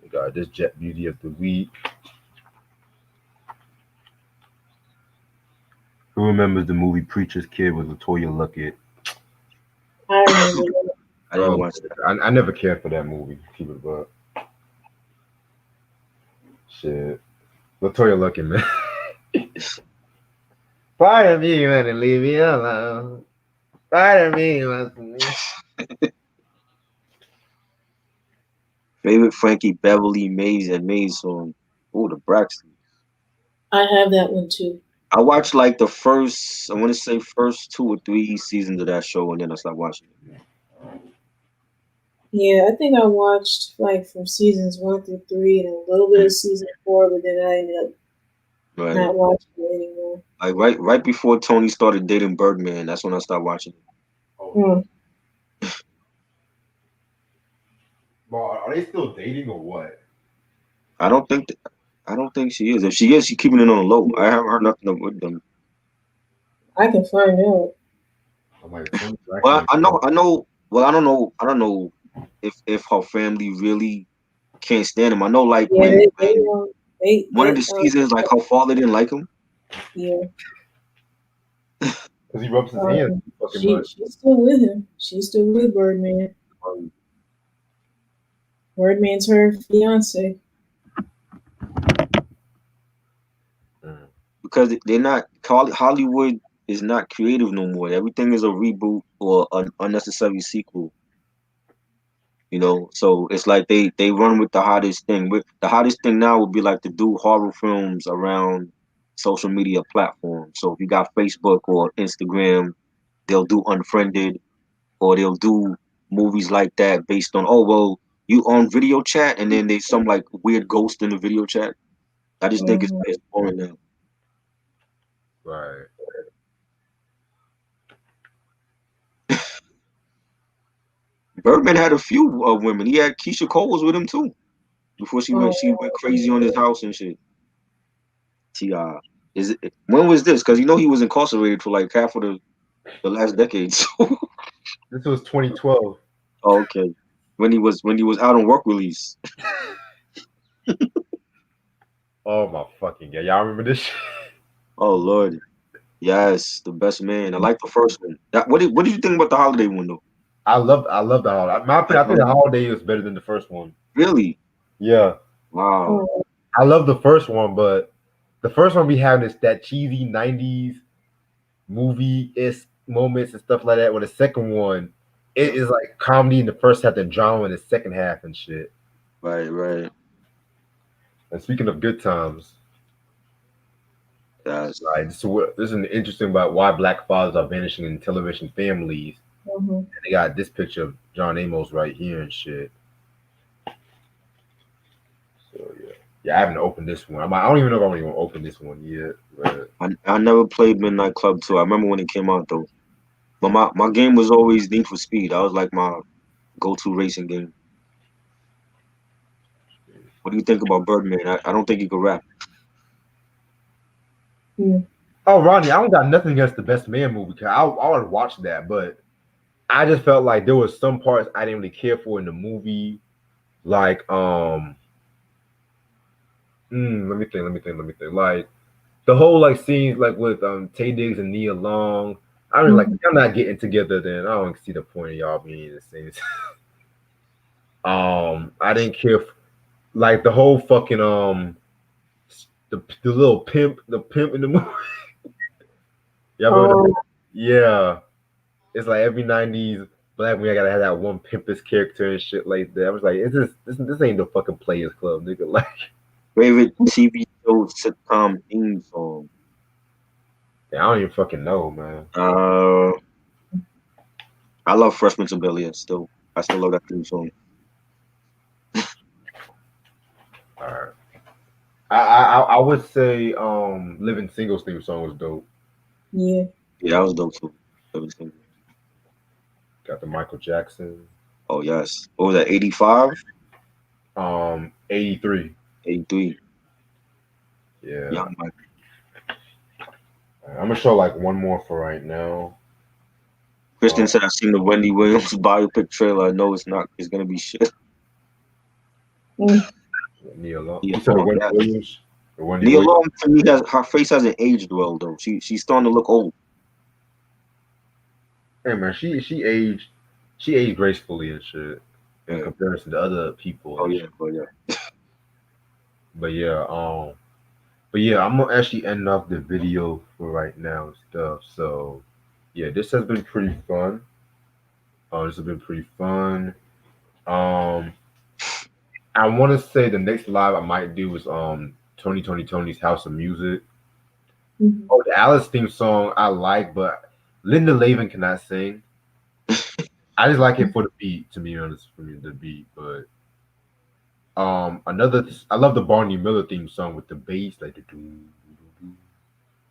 We got this Jet Beauty of the Week. Who remembers the movie Preacher's Kid with Latoya Luckett? I remember that. I didn't Oh, watch that. I never cared for that movie. Keep it but shit. Latoya Luckett, man. Pardon me, man, and leave me alone. Pardon me, man. Favorite Frankie Beverly Maze and Maze song. Oh, the Braxton. I have that one too. I watched like the first, I want to say first 2 or 3 seasons of that show, and then I stopped watching it. Yeah, I think I watched like from seasons 1 through 3 and a little bit of season 4, but then I ended up Right. not watching it anymore. Like right before Tony started dating Birdman, that's when I stopped watching it. Hmm. Well, are they still dating or what? I don't think I don't think she is. If she is, she's keeping it on the low. I haven't heard nothing with them. I can find out. I'm like, Tony Well, Braxton. I know. Well, I don't know if her family really can't stand him. I know, like Yeah, when one of they the seasons, like her father didn't like him. yeah. Because he rubs his hands too fucking much. She's still with him. She's still with Birdman. Um, Birdman's her fiance. Mm. because they're not Hollywood is not creative no more. Everything is a reboot or an unnecessary sequel. So it's like they run with the hottest thing. With the hottest thing now would be like to do horror films around social media platforms. So if you got Facebook or Instagram, they'll do Unfriended, or they'll do movies like that based on, oh well, you on video chat, and then there's some like weird ghost in the video chat. I just think Mhm. it's boring now. Right. Birdman had a few women. He had Keisha Cole was with him too before Oh, she went crazy on his house and shit. Ti, is it when was this? Because he was incarcerated for like half of the The last decade. This was 2012. Oh, okay. When he was out on work release. Oh my fucking god. Y'all remember this shit? Oh Lord. Yes, the best man. I like the first one. What did you think about the holiday one though? I love the holiday. My opinion, I think the holiday is better than the first one. Really? Yeah. Wow. I love the first one, but the first one we have is that cheesy 90s movie is moments and stuff like that. With the second one, it is like comedy in the first half and drama in the second half and shit. Right. And speaking of good times, Yes. like this is an interesting about why black fathers are vanishing in television families. Mhm. And they got this picture of John Amos right here and shit. So yeah, I haven't opened this one. I don't even know if I'm even gonna open this one yet. But I never played Midnight Club 2. I remember when it came out though. But my game was always Need for Speed. That was like my go-to racing game. What do you think about Birdman? I don't think he could rap. Yeah. oh, Ronnie, I don't got nothing against the Best Man movie. Cause I would watch that, but I just felt like there was some parts I didn't really care for in the movie. Like let me think. Like the whole like scenes like with Tay Diggs and Nia Long. I mean, like if y'all not getting together, then I don't see the point of y'all being in the same. I didn't care. Like the whole fucking the little the pimp in the movie. Y'all remember Oh, yeah. It's like every 90s black man gotta have that one pimpest character and shit like that. I was like, this ain't the fucking Players Club, nigga. Like, Favorite TV show sitcom theme song. yeah, I don't even fucking know, man. I love Freshman to Bel-Air still. I still love that theme song. All right. I would say Living Singles theme song was dope. yeah. Yeah, that was dope too. Everything. Got the Michael Jackson. Oh yes. What was that? 85? 83. 83. Yeah. Young Mike. I'm gonna show like one more for right now. Kristen said I seen the Wendy Williams biopic trailer. I know it's not. It's gonna be shit. Neil Long. Yeah, You said the Wendy yeah. Williams? The Wendy Nia Williams? Long to me her face hasn't aged well though. She's starting to look old. Hey man, she aged gracefully and shit in Yeah. comparison to other people Oh and yeah. shit. Oh yeah. But yeah, I'm gonna actually end off the video for right now and stuff. So yeah, this has been pretty fun. This has been pretty fun. Um, I want to say the next live I might do is Tony's House of Music. Mhm. Oh, the Alice theme song I like, but Linda Lavin cannot sing. I just like it for the beat, to be honest, for me the beat. But another I love the Barney Miller theme song with the bass, like the do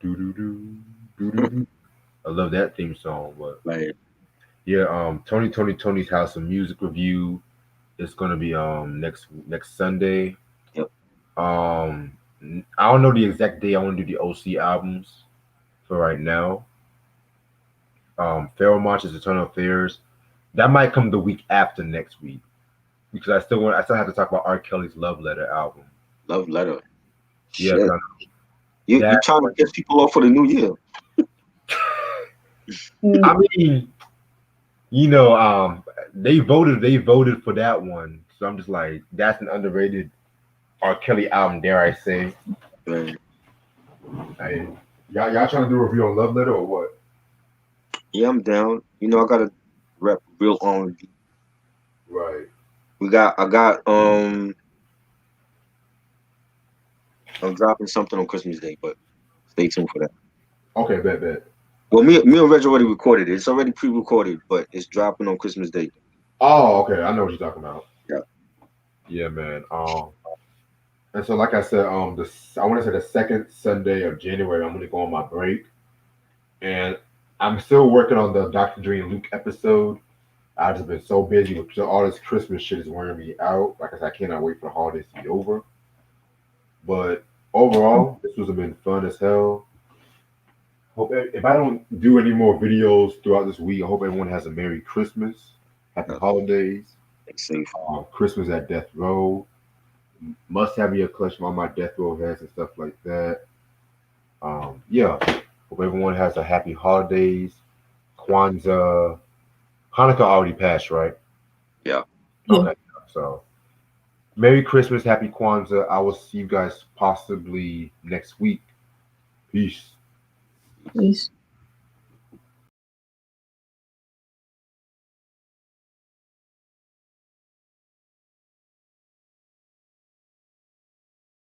do do do do do. I love that theme song. But Like yeah, Tony's House of Music review is gonna be next Sunday. yep. I don't know the exact day I want to do the OC albums for right now. Feral March's Eternal Affairs. That might come the week after next week because I still have to talk about R. Kelly's Love Letter album. Love letter. Yeah, Shit. You that trying to get people off for the new year. I mean, they voted for that one. So I'm just like, that's an underrated R. Kelly album, dare I say. Right. Hey, y'all trying to do a review on Love Letter or what? Yeah, I'm down. You know I gotta rep real R&B. Right. I got I'm dropping something on Christmas Day, but stay tuned for that. Okay, bet. Well, me and Reg already recorded it. It's already pre-recorded, but it's dropping on Christmas Day. Oh, okay. I know what you're talking about. Yeah. Yeah, man. And so like I said, I want to say the second Sunday of January, I'm gonna go on my break, and I'm still working on the Dr. Dre and Luke episode. I've just been so busy with all this Christmas shit is wearing me out. Like I said, I cannot wait for the holidays to be over. But overall, this was been fun as hell. Hope if I don't do any more videos throughout this week, I hope everyone has a Merry Christmas, Happy Holidays, Stay safe. Christmas at Death Row. Must have your collection of all my Death Row hats and stuff like that. Yeah. Hope everyone has a happy holidays. Kwanzaa. Hanukkah already passed, right? Yeah. Yeah. Okay. So Merry Christmas, Happy Kwanzaa. I will see you guys possibly next week. Peace. Peace.